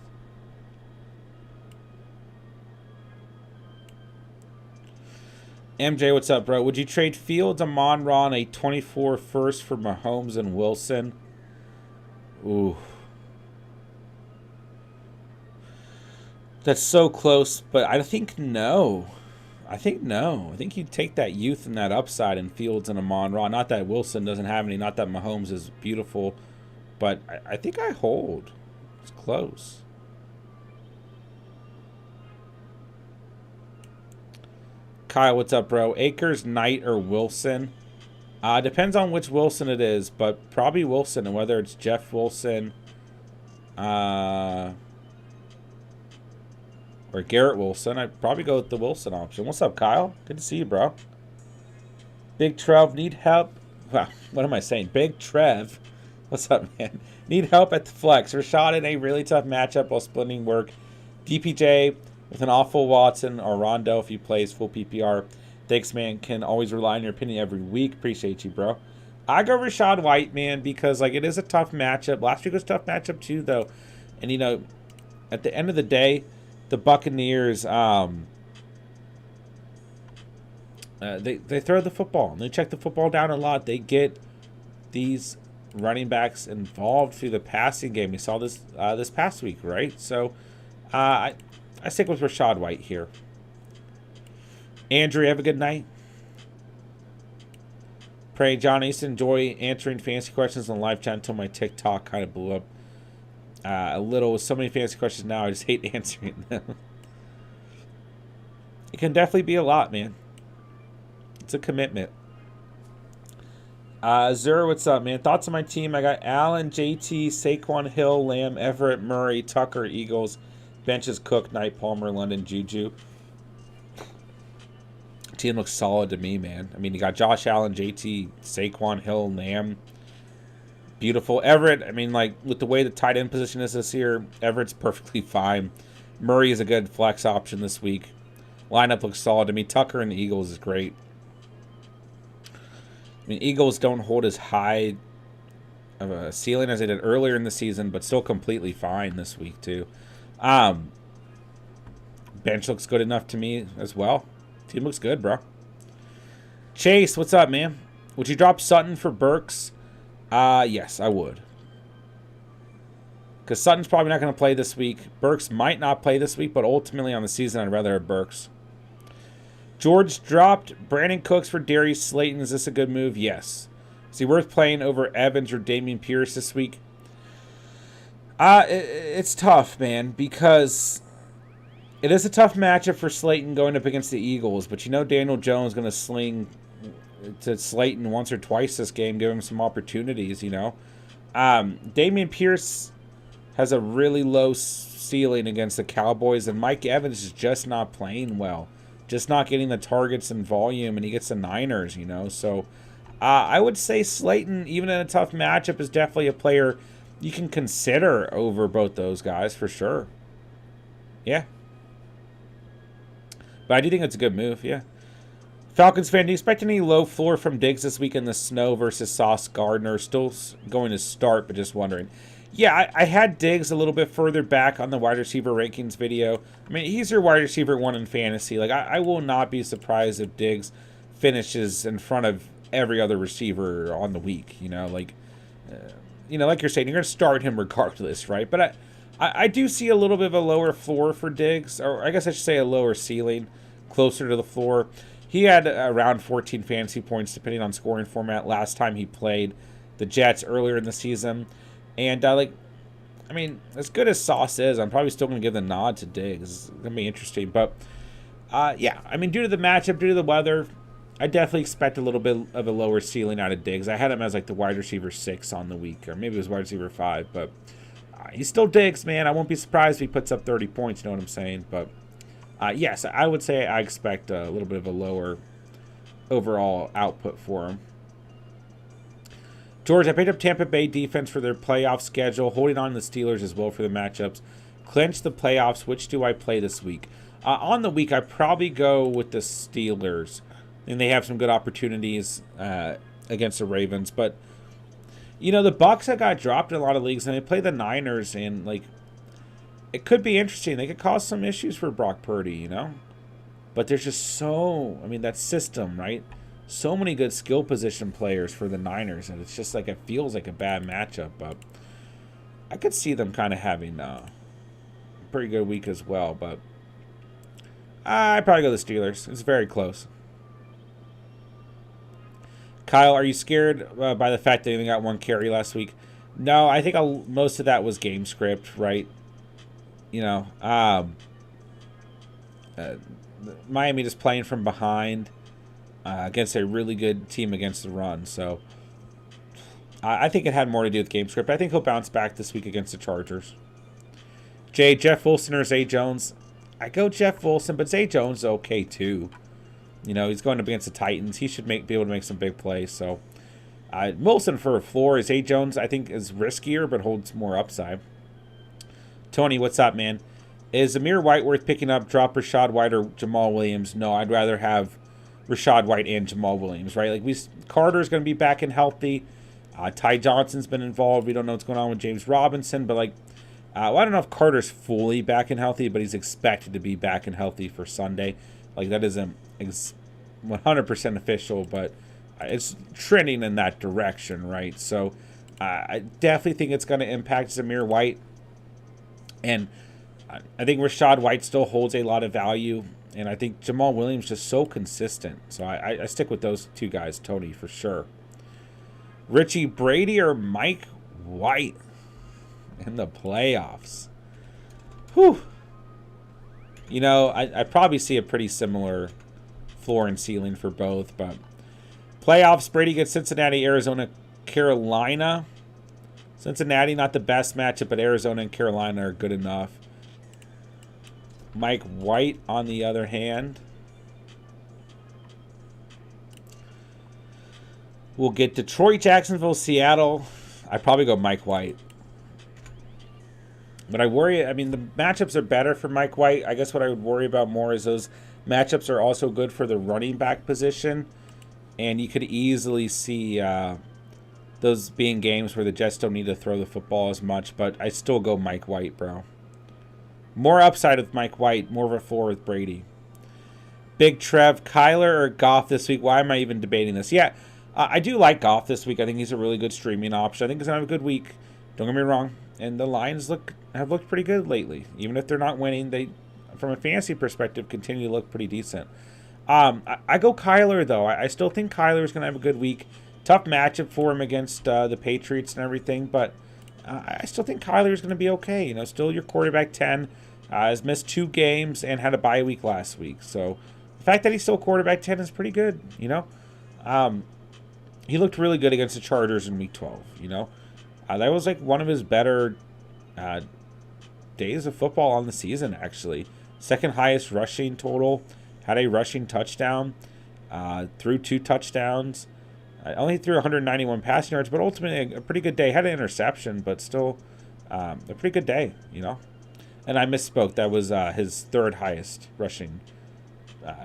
MJ, what's up, bro? Would you trade Fields, Amon-Ra, and a 24 first for Mahomes and Wilson? Ooh. That's so close, but I think no. I think no. I think you'd take that youth and that upside in Fields and Amon-Ra. Not that Wilson doesn't have any, not that Mahomes is beautiful, but I think I hold. It's close. Kyle, what's up, bro? Akers, Knight, or Wilson? Depends on which Wilson it is, but probably Wilson, and whether it's Jeff Wilson or Garrett Wilson. I'd probably go with the Wilson option. What's up, Kyle? Good to see you, bro. Big Trev, need help? Wow, what am I saying? Big Trev. What's up, man? Need help at the flex. Rashad in a really tough matchup while splitting work. DPJ with an awful Watson or Rondo if he plays full PPR. Thanks, man. Can always rely on your opinion every week. Appreciate you, bro. I go Rashad White, man, because like it is a tough matchup. Last week was a tough matchup too, though. And you know, at the end of the day, the Buccaneers, they throw the football. They check the football down a lot. They get these running backs involved through the passing game. We saw this this past week, right? So I stick with Rachaad White here. Andrew, have a good night. Pray John, I used to enjoy answering fantasy questions on live chat until my TikTok kind of blew up a little. With so many fantasy questions now, I just hate answering them. It can definitely be a lot, man. It's a commitment. Zur, what's up, man? Thoughts on my team? I got Allen, JT, Saquon Hill, Lamb, Everett, Murray, Tucker, Eagles, benches Cook, Knight, Palmer, London, Juju. Team looks solid to me, man. I mean, you got Josh Allen, JT, Saquon Hill, Lamb. Beautiful. Everett, I mean, like, with the way the tight end position is this year, Everett's perfectly fine. Murray is a good flex option this week. Lineup looks solid to me. Tucker and the Eagles is great. I mean, Eagles don't hold as high of a ceiling as they did earlier in the season, but still completely fine this week, too. Bench looks good enough to me as well. Team looks good, bro. Chase, what's up, man? Would you drop Sutton for Burks? Yes, I would. Because Sutton's probably not going to play this week. Burks might not play this week, but ultimately on the season, I'd rather have Burks. George dropped Brandon Cooks for Darius Slayton. Is this a good move? Yes. Is he worth playing over Evans or Dameon Pierce this week? It's tough, man, because it is a tough matchup for Slayton going up against the Eagles. But you know Daniel Jones is going to sling to Slayton once or twice this game, give him some opportunities, you know. Dameon Pierce has a really low ceiling against the Cowboys, and Mike Evans is just not playing well. Just not getting the targets and volume, and he gets the Niners, you know. So I would say Slayton, even in a tough matchup, is definitely a player you can consider over both those guys for sure. Yeah. But I do think it's a good move, yeah. Falcons fan, do you expect any low floor from Diggs this week in the snow versus Sauce Gardner? Still going to start, but just wondering. Yeah, I had Diggs a little bit further back on the wide receiver rankings video. I mean, he's your wide receiver 1 in fantasy. Like, I will not be surprised if Diggs finishes in front of every other receiver on the week. You know, like you're saying, you're going to start him regardless, right? But I do see a little bit of a lower floor for Diggs, or I guess I should say a lower ceiling, closer to the floor. He had around 14 fantasy points, depending on scoring format, last time he played the Jets earlier in the season. And, I mean, as good as Sauce is, I'm probably still going to give the nod to Diggs. It's going to be interesting. But, yeah, I mean, due to the matchup, due to the weather, I definitely expect a little bit of a lower ceiling out of Diggs. I had him as, like, the wide receiver 6 on the week, or maybe it was wide receiver 5. But he's still Diggs, man. I won't be surprised if he puts up 30 points, you know what I'm saying? But, yes, I would say I expect a little bit of a lower overall output for him. George, I picked up Tampa Bay defense for their playoff schedule, holding on to the Steelers as well for the matchups. Clinch the playoffs. Which do I play this week? On the week, I probably go with the Steelers. And they have some good opportunities against the Ravens. But, you know, the Bucs have got dropped in a lot of leagues, and they play the Niners, and, like, it could be interesting. They could cause some issues for Brock Purdy, you know? But there's just that system, right? So many good skill position players for the Niners, and it's just like it feels like a bad matchup. But I could see them kind of having a pretty good week as well. But I'd probably go the Steelers. It's very close. Kyle, are you scared by the fact that they only got 1 carry last week? No, I think most of that was game script, right? You know, Miami just playing from behind. Against a really good team against the run. So I think it had more to do with game script. I think he'll bounce back this week against the Chargers. Jay, Jeff Wilson or Zay Jones? I go Jeff Wilson, but Zay Jones is okay too. You know, he's going up against the Titans. He should be able to make some big plays. So Wilson for a floor. Zay Jones, I think, is riskier, but holds more upside. Tony, what's up, man? Is Amir White worth picking up? Drop Rachaad White or Jamal Williams? No, I'd rather have Rachaad White and Jamal Williams, right? Like, Carter's going to be back and healthy. Ty Johnson's been involved. We don't know what's going on with James Robinson, but, like, Well, I don't know if Carter's fully back and healthy, but he's expected to be back and healthy for Sunday. Like, that isn't 100% official, but it's trending in that direction, right? So I definitely think it's going to impact Zamir White. And I think Rashad White still holds a lot of value. And I think Jamal Williams just so consistent. So I stick with those two guys, Tony, for sure. Richie Brady or Mike White in the playoffs? Whew. You know, I probably see a pretty similar floor and ceiling for both. But playoffs, Brady gets Cincinnati, Arizona, Carolina. Cincinnati, not the best matchup, but Arizona and Carolina are good enough. Mike White, on the other hand, we'll get Detroit, Jacksonville, Seattle. I'd probably go Mike White. But I worry, I mean, the matchups are better for Mike White. I guess what I would worry about more is those matchups are also good for the running back position. And you could easily see those being games where the Jets don't need to throw the football as much. But I still go Mike White, bro. More upside with Mike White, more of a floor with Brady. Big Trev, Kyler or Goff this week? Why am I even debating this? Yeah, I do like Goff this week. I think he's a really good streaming option. I think he's going to have a good week. Don't get me wrong. And the Lions have looked pretty good lately. Even if they're not winning, they, from a fantasy perspective, continue to look pretty decent. I go Kyler, though. I still think Kyler is going to have a good week. Tough matchup for him against the Patriots and everything, but I still think Kyler is going to be okay. You know, still your quarterback 10. Has missed 2 games and had a bye week last week. So the fact that he's still quarterback 10 is pretty good, you know. He looked really good against the Chargers in week 12, you know. That was like one of his better days of football on the season, actually. Second highest rushing total. Had a rushing touchdown. Threw 2 touchdowns. Only threw 191 passing yards, but ultimately a pretty good day. Had an interception, but still a pretty good day, you know. And I misspoke. That was his 3rd highest rushing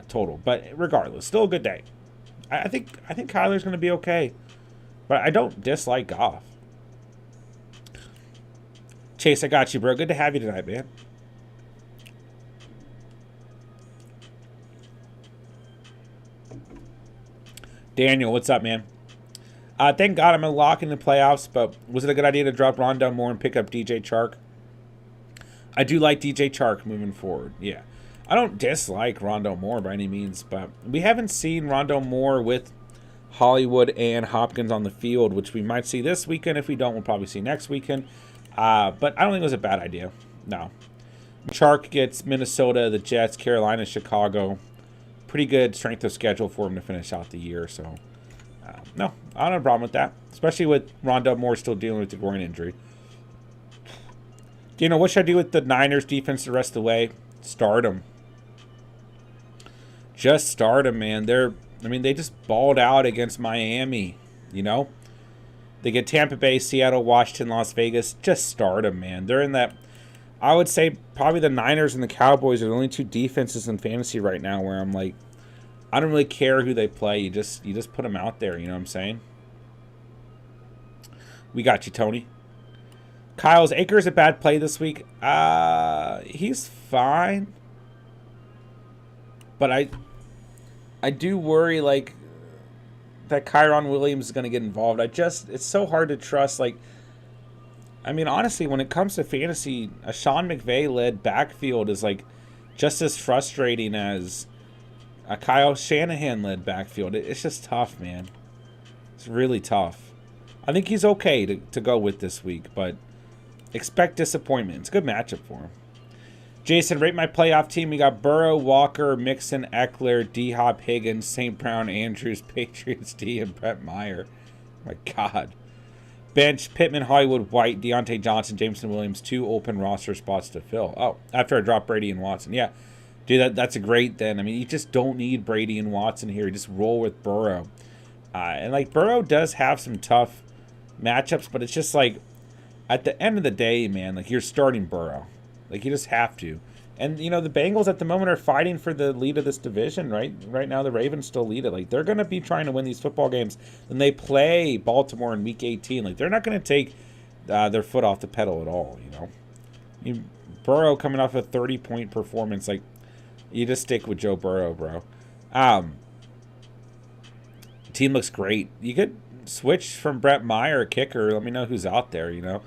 total. But regardless, still a good day. I think Kyler's going to be okay. But I don't dislike Goff. Chase, I got you, bro. Good to have you tonight, man. Daniel, what's up, man? Thank God I'm unlocking the playoffs, but was it a good idea to drop Rondell Moore and pick up DJ Chark? I do like DJ Chark moving forward, yeah. I don't dislike Rondell Moore by any means, but we haven't seen Rondell Moore with Hollywood and Hopkins on the field, which we might see this weekend. If we don't, we'll probably see next weekend. But I don't think it was a bad idea. No. Chark gets Minnesota, the Jets, Carolina, Chicago. Pretty good strength of schedule for him to finish out the year. So, no, I don't have a problem with that. Especially with Rondell Moore still dealing with the groin injury. You know, what should I do with the Niners defense the rest of the way? Start them. Just start them, man. They just balled out against Miami, you know? They get Tampa Bay, Seattle, Washington, Las Vegas. Just start them, man. They're in that, I would say probably the Niners and the Cowboys are the only 2 defenses in fantasy right now where I'm like, I don't really care who they play. You just put them out there, you know what I'm saying? We got you, Tony. Kyle's Akers a bad play this week. He's fine. But I do worry, like, that Kyron Williams is going to get involved. It's so hard to trust. Like, I mean, honestly, when it comes to fantasy, a Sean McVay-led backfield is, like, just as frustrating as a Kyle Shanahan-led backfield. It's just tough, man. It's really tough. I think he's okay to go with this week, but expect disappointment. It's a good matchup for him. Jason, rate my playoff team. We got Burrow, Walker, Mixon, Eckler, D-Hop, Higgins, St. Brown, Andrews, Patriots, D, and Brett Meyer. Oh my God. Bench, Pittman, Hollywood, White, Deontay Johnson, Jameson Williams, 2 open roster spots to fill. Oh, after I drop Brady and Watson. Yeah, dude, that's a great then. I mean, you just don't need Brady and Watson here. You just roll with Burrow. And, like, Burrow does have some tough matchups, but it's just like, at the end of the day, man, like, you're starting Burrow. Like, you just have to. And, you know, the Bengals at the moment are fighting for the lead of this division, right? Right now, the Ravens still lead it. Like, they're going to be trying to win these football games. And they play Baltimore in Week 18. Like, they're not going to take their foot off the pedal at all, you know? Burrow coming off a 30-point performance. Like, you just stick with Joe Burrow, bro. Team looks great. You could switch from Brett Meyer, kicker. Let me know who's out there, you know.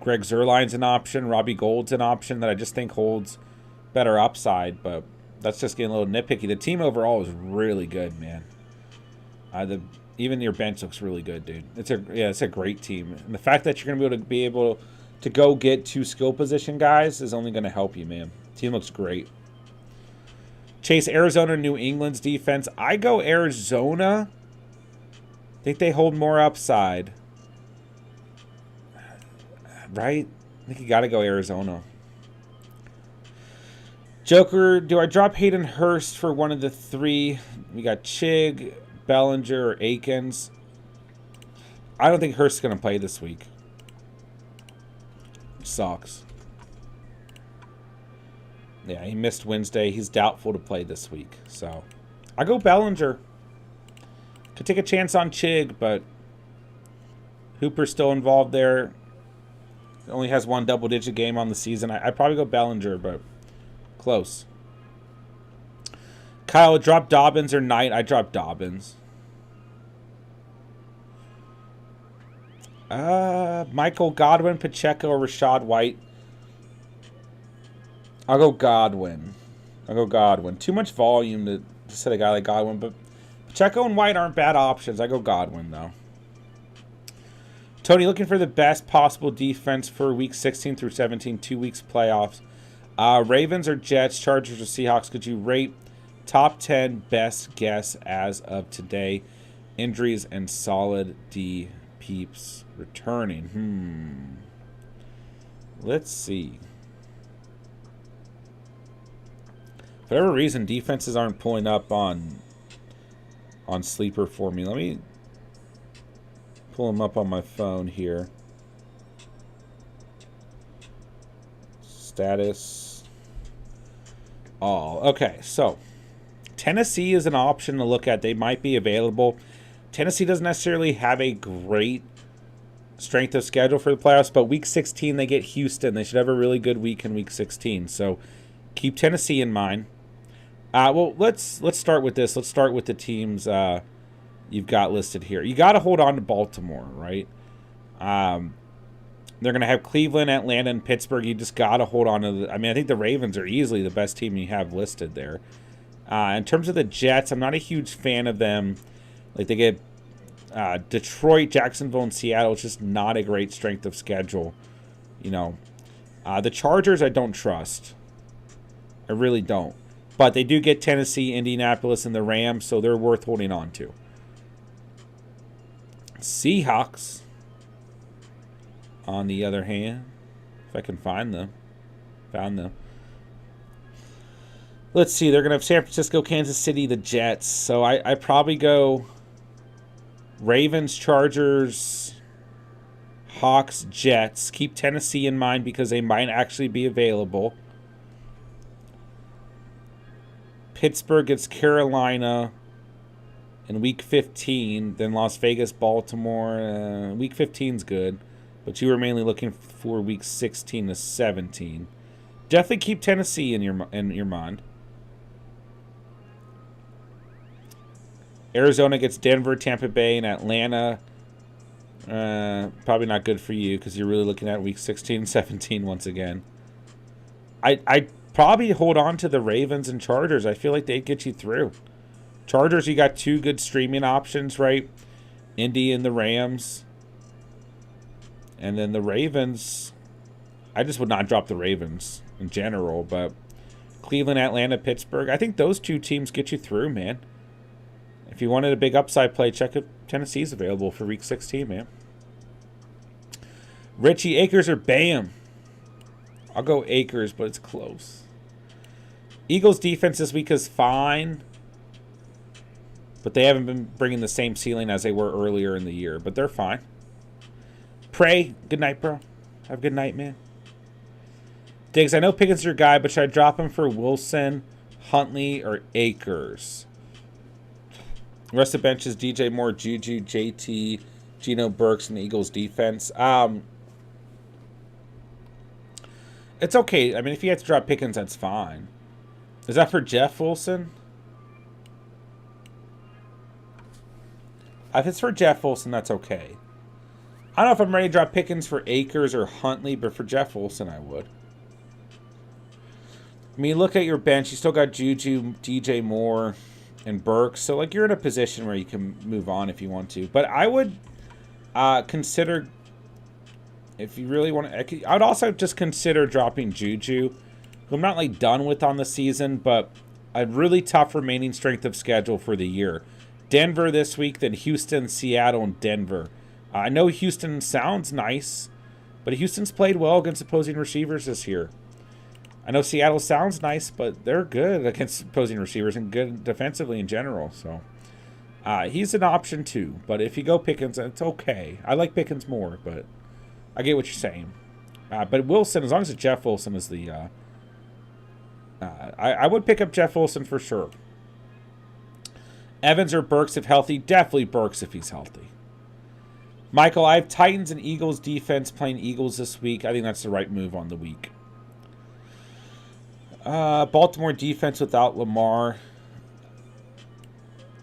Greg Zuerlein's an option. Robbie Gould's an option that I just think holds better upside, but that's just getting a little nitpicky. The team overall is really good, man. Even your bench looks really good, dude. It's a great team. And the fact that you're going to be able to go get 2 skill position guys is only going to help you, man. Team looks great. Chase, Arizona, New England's defense. I go Arizona. I think they hold more upside. Right? I think you got to go Arizona. Joker, do I drop Hayden Hurst for one of the 3? We got Chig, Bellinger, or Akins. I don't think Hurst's going to play this week. Sucks. Yeah, he missed Wednesday. He's doubtful to play this week. So, I go Bellinger. Could take a chance on Chig, but Hooper's still involved there. Only has 1 double-digit game on the season. I'd probably go Bellinger, but close. Kyle, drop Dobbins or Knight? I drop Dobbins. Michael Godwin, Pacheco, or Rashad White? I'll go Godwin. Too much volume to set a guy like Godwin, but Pacheco and White aren't bad options. I go Godwin, though. Tony, looking for the best possible defense for week 16 through 17, 2 weeks playoffs. Ravens or Jets, Chargers or Seahawks? Could you rate top 10 best guess as of today? Injuries and solid D peeps returning. Let's see. For whatever reason, defenses aren't pulling up on Sleeper for me. Let me pull them up on my phone here. Status. All. Okay, so Tennessee is an option to look at. They might be available. Tennessee doesn't necessarily have a great strength of schedule for the playoffs, but week 16 they get Houston. They should have a really good week in week 16. So keep Tennessee in mind. Well, let's start with this. Let's start with the teams you've got listed here. You got to hold on to Baltimore, right? They're going to have Cleveland, Atlanta, and Pittsburgh. You just got to hold on to I think the Ravens are easily the best team you have listed there. In terms of the Jets, I'm not a huge fan of them. Like, they get Detroit, Jacksonville, and Seattle. It's just not a great strength of schedule. You know, the Chargers I don't trust. I really don't. But they do get Tennessee, Indianapolis, and the Rams, so they're worth holding on to. Seahawks, on the other hand, if I can find them. Found them. Let's see. They're going to have San Francisco, Kansas City, the Jets. So I probably go Ravens, Chargers, Hawks, Jets. Keep Tennessee in mind because they might actually be available. Pittsburgh gets Carolina in week 15. Then Las Vegas, Baltimore. Week 15's good. But you were mainly looking for week 16 to 17. Definitely keep Tennessee in your mind. Arizona gets Denver, Tampa Bay, and Atlanta. Probably not good for you because you're really looking at week 16 and 17 once again. I'd probably hold on to the Ravens and Chargers. I feel like they'd get you through. Chargers, you got 2 good streaming options, right? Indy and the Rams. And then the Ravens, I just would not drop the Ravens in general, but Cleveland, Atlanta, Pittsburgh, I think those 2 teams get you through, man. If you wanted a big upside play, check if Tennessee's available for week 16, man. Richie, Akers or Bam? I'll go Akers, but it's close. Eagles defense this week is fine, but they haven't been bringing the same ceiling as they were earlier in the year, but they're fine. Pray, good night, bro. Have a good night, man. Diggs, I know Pickens is your guy, but should I drop him for Wilson, Huntley, or Akers? The rest of the bench is DJ Moore, Juju, JT, Geno Burks, and the Eagles defense. It's okay. I mean, if you have to drop Pickens, that's fine. Is that for Jeff Wilson? If it's for Jeff Wilson, that's okay. I don't know if I'm ready to drop Pickens for Akers or Huntley, but for Jeff Wilson, I would. I mean, look at your bench. You still got Juju, DJ Moore, and Burks. So, like, you're in a position where you can move on if you want to. But I would consider, if you really want to, I would also just consider dropping Juju, who I'm not, like, done with on the season, but a really tough remaining strength of schedule for the year. Denver this week, then Houston, Seattle, and Denver. I know Houston sounds nice, but Houston's played well against opposing receivers this year. I know Seattle sounds nice, but they're good against opposing receivers and good defensively in general. So he's an option too. But if you go Pickens, it's okay. I like Pickens more, but I get what you're saying. But Wilson, as long as it's Jeff Wilson is the... I would pick up Jeff Wilson for sure. Evans or Burks if healthy? Definitely Burks if he's healthy. Michael, I have Titans and Eagles defense playing Eagles this week. I think that's the right move on the week. Baltimore defense without Lamar.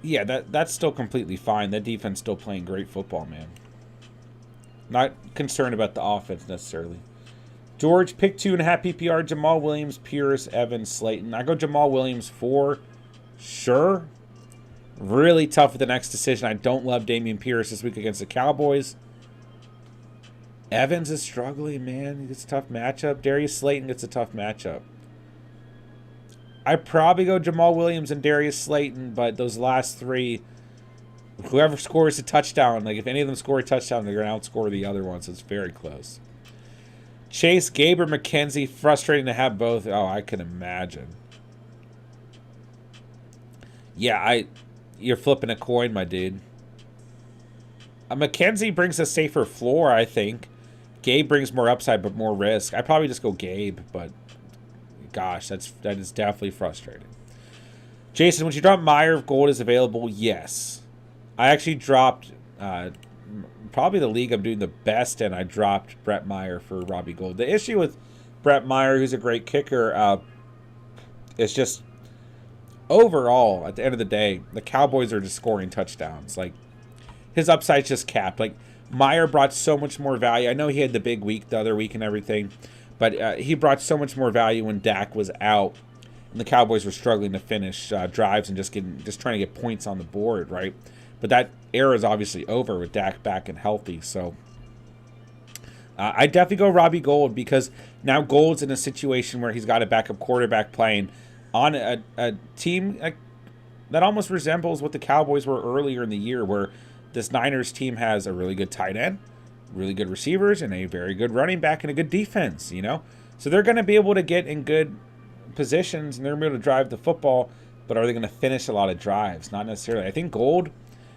Yeah, that's still completely fine. That defense still playing great football, man. Not concerned about the offense necessarily. George, pick 2.5 PPR. Jamal Williams, Pierce, Evans, Slayton. I go Jamal Williams 4. Sure. Really tough with the next decision. I don't love Dameon Pierce this week against the Cowboys. Evans is struggling, man. He gets a tough matchup. Darius Slayton gets a tough matchup. I probably go Jamal Williams and Darius Slayton, but those last three, whoever scores a touchdown, like if any of them score a touchdown, they're going to outscore the other one, so it's very close. Chase, Gabe, or McKenzie, frustrating to have both. Oh, I can imagine. Yeah, you're flipping a coin, my dude. McKenzie brings a safer floor, I think. Gabe brings more upside, but more risk. I'd probably just go Gabe, but gosh, that is definitely frustrating. Jason, would you drop Meyer if gold is available? Yes. I actually dropped probably the league I'm doing the best in. I dropped Brett Meyer for Robbie Gould. The issue with Brett Meyer, who's a great kicker, is just overall, at the end of the day, the Cowboys are just scoring touchdowns. Like, his upside's just capped. Like, Meyer brought so much more value. I know he had the big week the other week and everything, but he brought so much more value when Dak was out and the Cowboys were struggling to finish drives and just trying to get points on the board, right? But that era is obviously over with Dak back and healthy. So I definitely go Robbie Gould, because now Gould's in a situation where he's got a backup quarterback playing on a team that almost resembles what the Cowboys were earlier in the year, where this Niners team has a really good tight end, really good receivers, and a very good running back and a good defense, you know? So they're going to be able to get in good positions and they're going to be able to drive the football, but are they going to finish a lot of drives? Not necessarily. I think Gould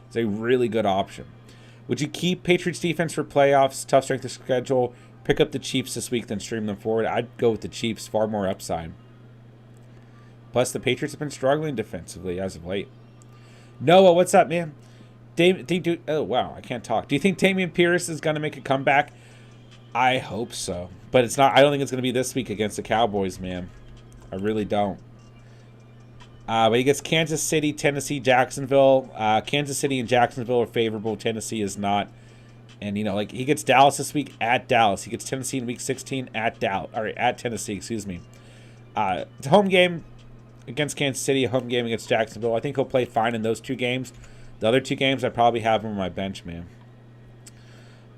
is a really good option. Would you keep Patriots defense for playoffs, tough strength of schedule, pick up the Chiefs this week, then stream them forward? I'd go with the Chiefs, far more upside. Plus, the Patriots have been struggling defensively as of late. Noah, what's up, man? Oh, wow, I can't talk. Do you think Dameon Pierce is going to make a comeback? I hope so. But it's not. I don't think it's going to be this week against the Cowboys, man. I really don't. But he gets Kansas City, Tennessee, Jacksonville. Kansas City and Jacksonville are favorable. Tennessee is not. And, you know, like, he gets Dallas this week at Dallas. He gets Tennessee in week 16 at Tennessee, excuse me. It's a home game against Kansas City, a home game against Jacksonville. I think he'll play fine in those two games. The other two games, I probably have him on my bench, man.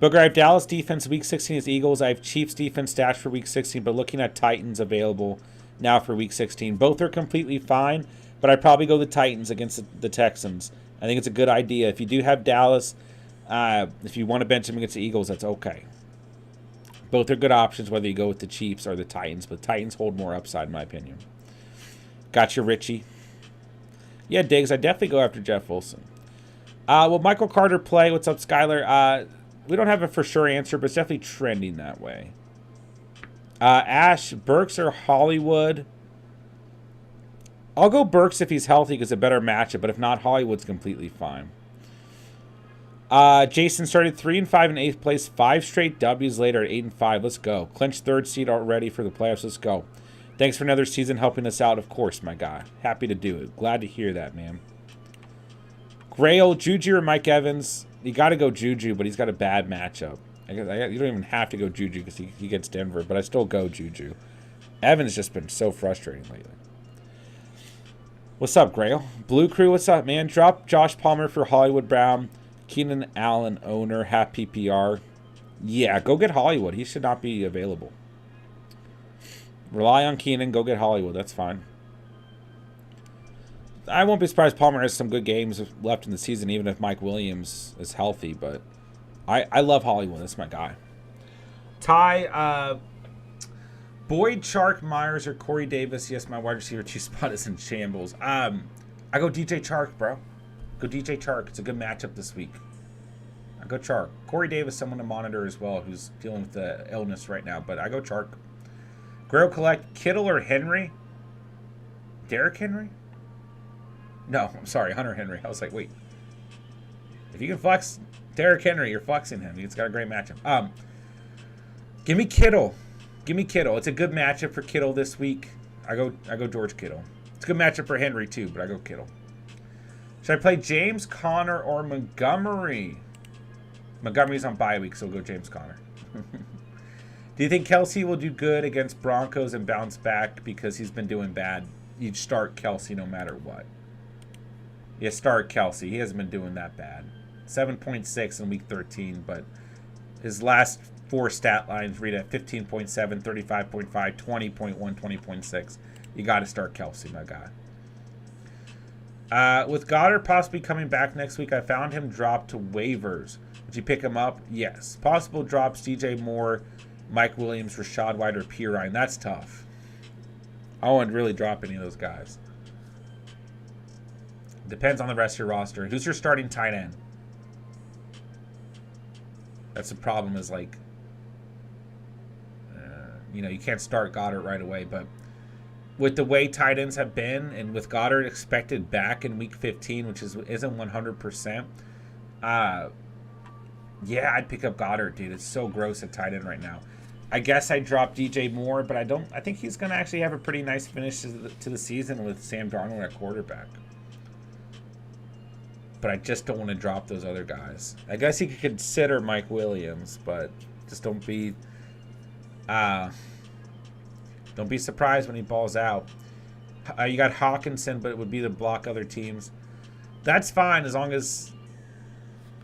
Booker, I have Dallas defense week 16 as Eagles. I have Chiefs defense stashed for week 16, but looking at Titans available now for week 16. Both are completely fine, but I'd probably go the Titans against the Texans. I think it's a good idea. If you do have Dallas, if you want to bench him against the Eagles, that's okay. Both are good options, whether you go with the Chiefs or the Titans, but Titans hold more upside, in my opinion. Gotcha, Richie. Yeah, Diggs, I'd definitely go after Jeff Wilson. Will Michael Carter play? What's up, Skyler? We don't have a for sure answer, but it's definitely trending that way. Ash, Burks or Hollywood? I'll go Burks if he's healthy because it's a better matchup, but if not, Hollywood's completely fine. Jason started 3-5 in 8th place. 5 straight W's later at 8-5. Let's go. Clinched 3rd seed already for the playoffs. Let's go. Thanks for another season helping us out, of course, my guy. Happy to do it. Glad to hear that, man. Grail, Juju or Mike Evans? You got to go Juju, but he's got a bad matchup. You don't even have to go Juju because he gets Denver, but I still go Juju. Evans just been so frustrating lately. What's up, Grail? Blue Crew, what's up, man? Drop Josh Palmer for Hollywood Brown. Keenan Allen owner, half PPR. Yeah, go get Hollywood. He should not be available. Rely on Keenan. Go get Hollywood. That's fine. I won't be surprised Palmer has some good games left in the season, even if Mike Williams is healthy. But I love Hollywood. That's my guy. Ty, Boyd, Chark, Myers, or Corey Davis. Yes, my wide receiver 2 spot is in shambles. I go DJ Chark, bro. Go DJ Chark. It's a good matchup this week. I go Chark. Corey Davis, someone to monitor as well, who's dealing with the illness right now. But I go Chark. Grail Collect, Kittle or Henry? Derrick Henry? No, I'm sorry, Hunter Henry. I was like, wait. If you can flex Derrick Henry, you're flexing him. He's got a great matchup. Give me Kittle. Give me Kittle. It's a good matchup for Kittle this week. I go George Kittle. It's a good matchup for Henry too, but I go Kittle. Should I play James Conner or Montgomery? Montgomery's on bye week, so we'll go James Conner. Do you think Kelsey will do good against Broncos and bounce back because he's been doing bad? You'd start Kelsey no matter what. Yeah, start Kelsey. He hasn't been doing that bad. 7.6 in week 13, but his last 4 stat lines read at 15.7, 35.5, 20.1, 20.6. You got to start Kelsey, my guy. With Goddard possibly coming back next week, I found him dropped to waivers. Would you pick him up? Yes. Possible drops, DJ Moore, Mike Williams, Rashad White, or Pirine. That's tough. I wouldn't really drop any of those guys. Depends on the rest of your roster. Who's your starting tight end? That's the problem is like, you can't start Goddard right away, but with the way tight ends have been, and with Goddard expected back in week 15, which isn't 100%, yeah, I'd pick up Goddard, dude. It's so gross at tight end right now. I guess I'd drop DJ Moore, but I think he's going to actually have a pretty nice finish to the season with Sam Darnold at quarterback. But I just don't want to drop those other guys. I guess you could consider Mike Williams, but just don't be surprised when he balls out. You got Hawkinson, but it would be to block other teams. That's fine as long as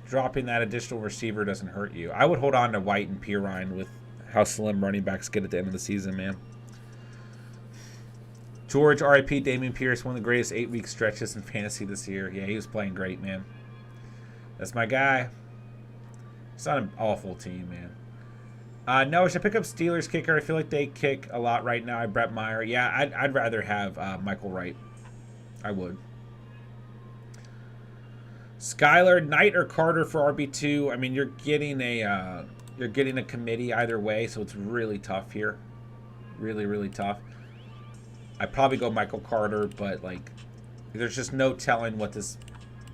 dropping that additional receiver doesn't hurt you. I would hold on to White and Pirine with how slim running backs get at the end of the season, man. George, RIP, Damian Pierce, one of the greatest 8-week stretches in fantasy this year. Yeah, he was playing great, man. That's my guy. It's not an awful team, man. No, I should pick up Steelers kicker. I feel like they kick a lot right now. Brett Meyer. Yeah, I'd rather have Michael Wright. I would. Skylar, Knight or Carter for RB2. I mean, you're getting a committee either way, so it's really tough here. Really, really tough. I'd probably go Michael Carter, but like, there's just no telling what this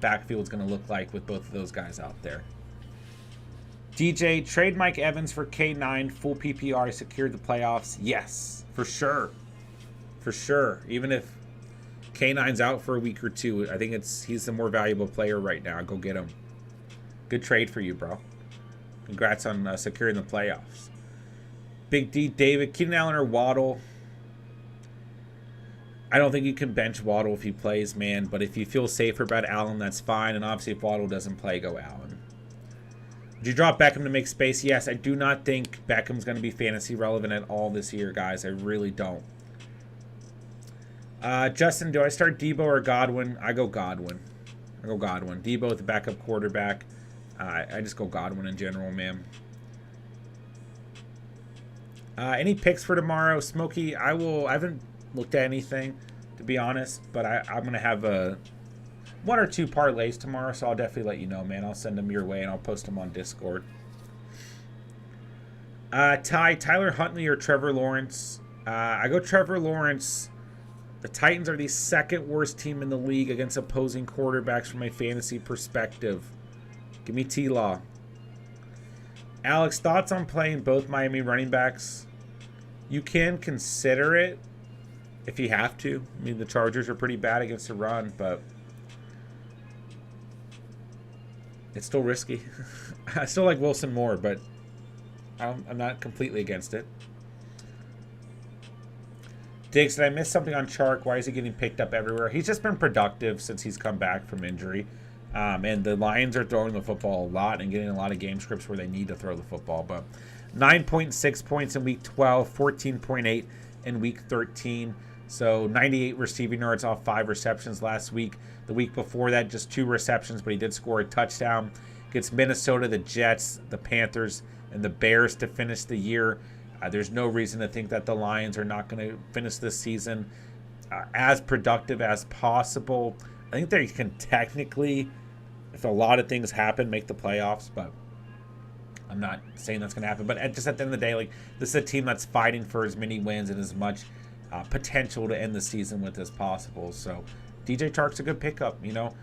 backfield is going to look like with both of those guys out there. DJ, trade Mike Evans for K9, full PPR, secured the playoffs. Yes, for sure. For sure. Even if K9's out for a week or two, I think he's the more valuable player right now. Go get him. Good trade for you, bro. Congrats on securing the playoffs. Big D, David, Keenan Allen or Waddle. I don't think you can bench Waddle if he plays, man. But if you feel safer about Allen, that's fine. And obviously, if Waddle doesn't play, go Allen. Would you drop Beckham to make space? Yes, I do not think Beckham's going to be fantasy relevant at all this year, guys. I really don't. Justin, do I start Debo or Godwin? I go Godwin. Debo with the backup quarterback. I just go Godwin in general, man. Any picks for tomorrow? Smokey, I haven't looked at anything, to be honest, but I'm going to have one or two parlays tomorrow, so I'll definitely let you know, man. I'll send them your way, and I'll post them on Discord. Tyler Huntley or Trevor Lawrence? I go Trevor Lawrence. The Titans are the second worst team in the league against opposing quarterbacks from a fantasy perspective. Give me T-Law. Alex, thoughts on playing both Miami running backs? You can consider it if you have to. I mean, the Chargers are pretty bad against the run, but it's still risky. I still like Wilson more, but I'm not completely against it. Diggs, did I miss something on Chark? Why is he getting picked up everywhere? He's just been productive since he's come back from injury. And the Lions are throwing the football a lot and getting a lot of game scripts where they need to throw the football. But 9.6 points in week 12, 14.8 in week 13. So 98 receiving yards off 5 receptions last week. The week before that, just 2 receptions, but he did score a touchdown. Gets Minnesota, the Jets, the Panthers, and the Bears to finish the year. There's no reason to think that the Lions are not going to finish this season as productive as possible. I think they can technically, if a lot of things happen, make the playoffs, but I'm not saying that's going to happen. But just at the end of the day, like, this is a team that's fighting for as many wins and as much potential to end the season with as possible. So DJ Chark's a good pickup. You know,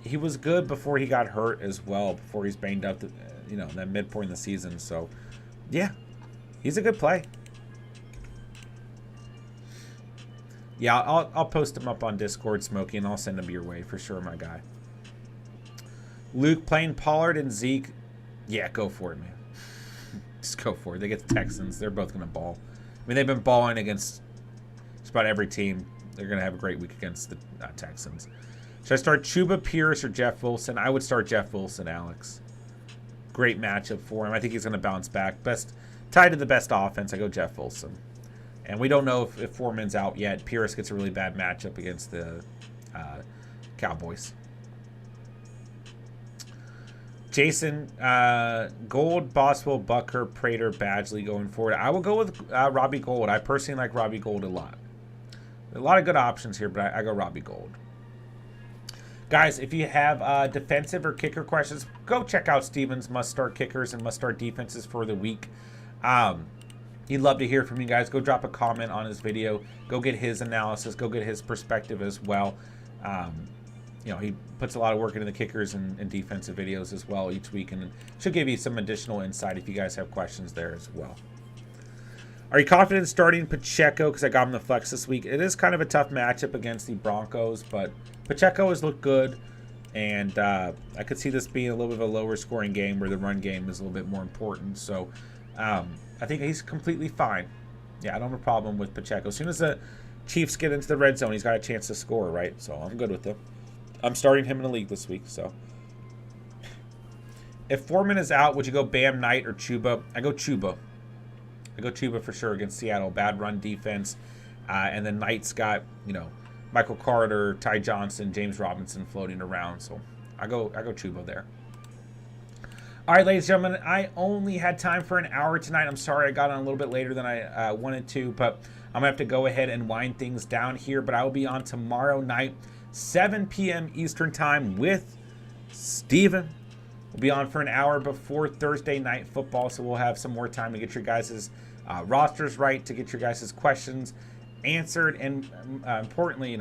he was good before he got hurt as well, before he's banged up, you know, that midpoint in the season. So yeah, he's a good play. Yeah, I'll post him up on Discord, Smokey, and I'll send him your way for sure, my guy. Luke playing Pollard and Zeke. Yeah, go for it, man. Just go for it. They get the Texans. They're both going to ball. I mean, they've been balling against just about every team. They're going to have a great week against the Texans. Should I start Chuba Pierce or Jeff Wilson? I would start Jeff Wilson, Alex. Great matchup for him. I think he's going to bounce back. Tied to the best offense, I go Jeff Wilson. And we don't know if Foreman's out yet. Pierce gets a really bad matchup against the Cowboys. Jason, Gold, Boswell, Bucker, Prater, Badgley going forward. I will go with Robbie Gold. I personally like Robbie Gold a lot. A lot of good options here, but I go Robbie Gold. Guys, if you have defensive or kicker questions, go check out Steven's must-start kickers and must-start defenses for the week. He'd love to hear from you guys. Go drop a comment on his video. Go get his analysis. Go get his perspective as well. You know, he puts a lot of work into the kickers and defensive videos as well each week, and should give you some additional insight if you guys have questions there as well. Are you confident in starting Pacheco? Because I got him the flex this week. It is kind of a tough matchup against the Broncos, but Pacheco has looked good, and I could see this being a little bit of a lower scoring game where the run game is a little bit more important. So I think he's completely fine. Yeah, I don't have a problem with Pacheco. As soon as the Chiefs get into the red zone, he's got a chance to score, right? So I'm good with him. I'm starting him in the league this week. So if Foreman is out, would you go Bam Knight or Chuba? I go Chuba. I go Chuba for sure against Seattle. Bad run defense. And then Knight's got, you know, Michael Carter, Ty Johnson, James Robinson floating around. So I go Chuba there. All right, ladies and gentlemen, I only had time for an hour tonight. I'm sorry I got on a little bit later than I wanted to, but I'm going to have to go ahead and wind things down here. But I will be on tomorrow night, 7 p.m. Eastern time with Steven. We'll be on for an hour before Thursday Night Football, so we'll have some more time to get your guys' rosters right, to get your guys' questions answered, and importantly,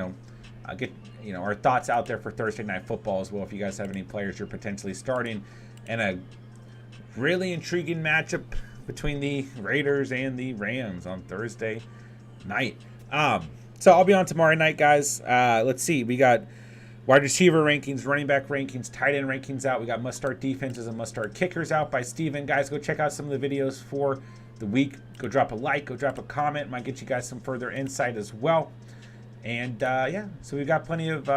get our thoughts out there for Thursday Night Football as well. If you guys have any players you're potentially starting, and a really intriguing matchup between the Raiders and the Rams on Thursday night. So I'll be on tomorrow night, guys. Let's see. We got wide receiver rankings, running back rankings, tight end rankings out. We got must-start defenses and must-start kickers out by Steven. Guys, go check out some of the videos for the week. Go drop a like. Go drop a comment. Might get you guys some further insight as well. And, yeah, so we've got plenty of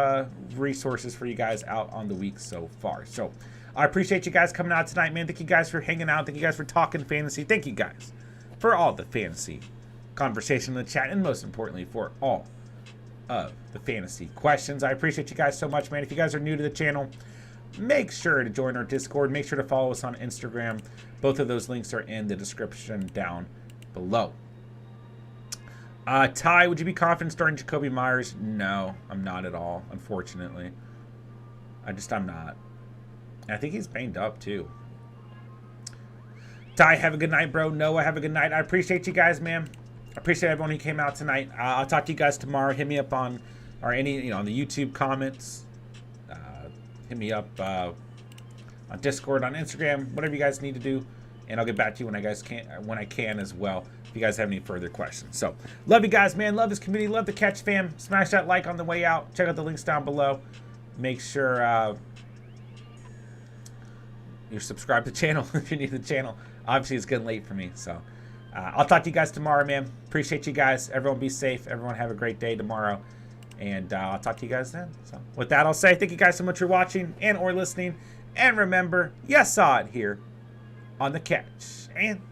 resources for you guys out on the week so far. So I appreciate you guys coming out tonight, man. Thank you guys for hanging out. Thank you guys for talking fantasy. Thank you guys for all the fantasy conversation in the chat, and most importantly, for all of the fantasy questions. I appreciate you guys so much, man. If you guys are new to the channel, make sure to join our Discord. Make sure to follow us on Instagram. Both of those links are in the description down below. Ty, would you be confident starting Jacoby Myers? No, I'm not at all, unfortunately. I'm not. I think he's banged up, too. Ty, have a good night, bro. Noah, have a good night. I appreciate you guys, man. I appreciate everyone who came out tonight. I'll talk to you guys tomorrow. Hit me up on, or any, on the YouTube comments. Hit me up on Discord, on Instagram, whatever you guys need to do. And I'll get back to you when I can as well, if you guys have any further questions. So, love you guys, man. Love this community. Love the Catch fam. Smash that like on the way out. Check out the links down below. Make sure you're subscribed to the channel if you're new to the channel. Obviously, it's getting late for me. So, I'll talk to you guys tomorrow, man. Appreciate you guys. Everyone be safe. Everyone have a great day tomorrow. And I'll talk to you guys then. So, with that, I'll say thank you guys so much for watching and or listening. And remember, you saw it here on The Catch. And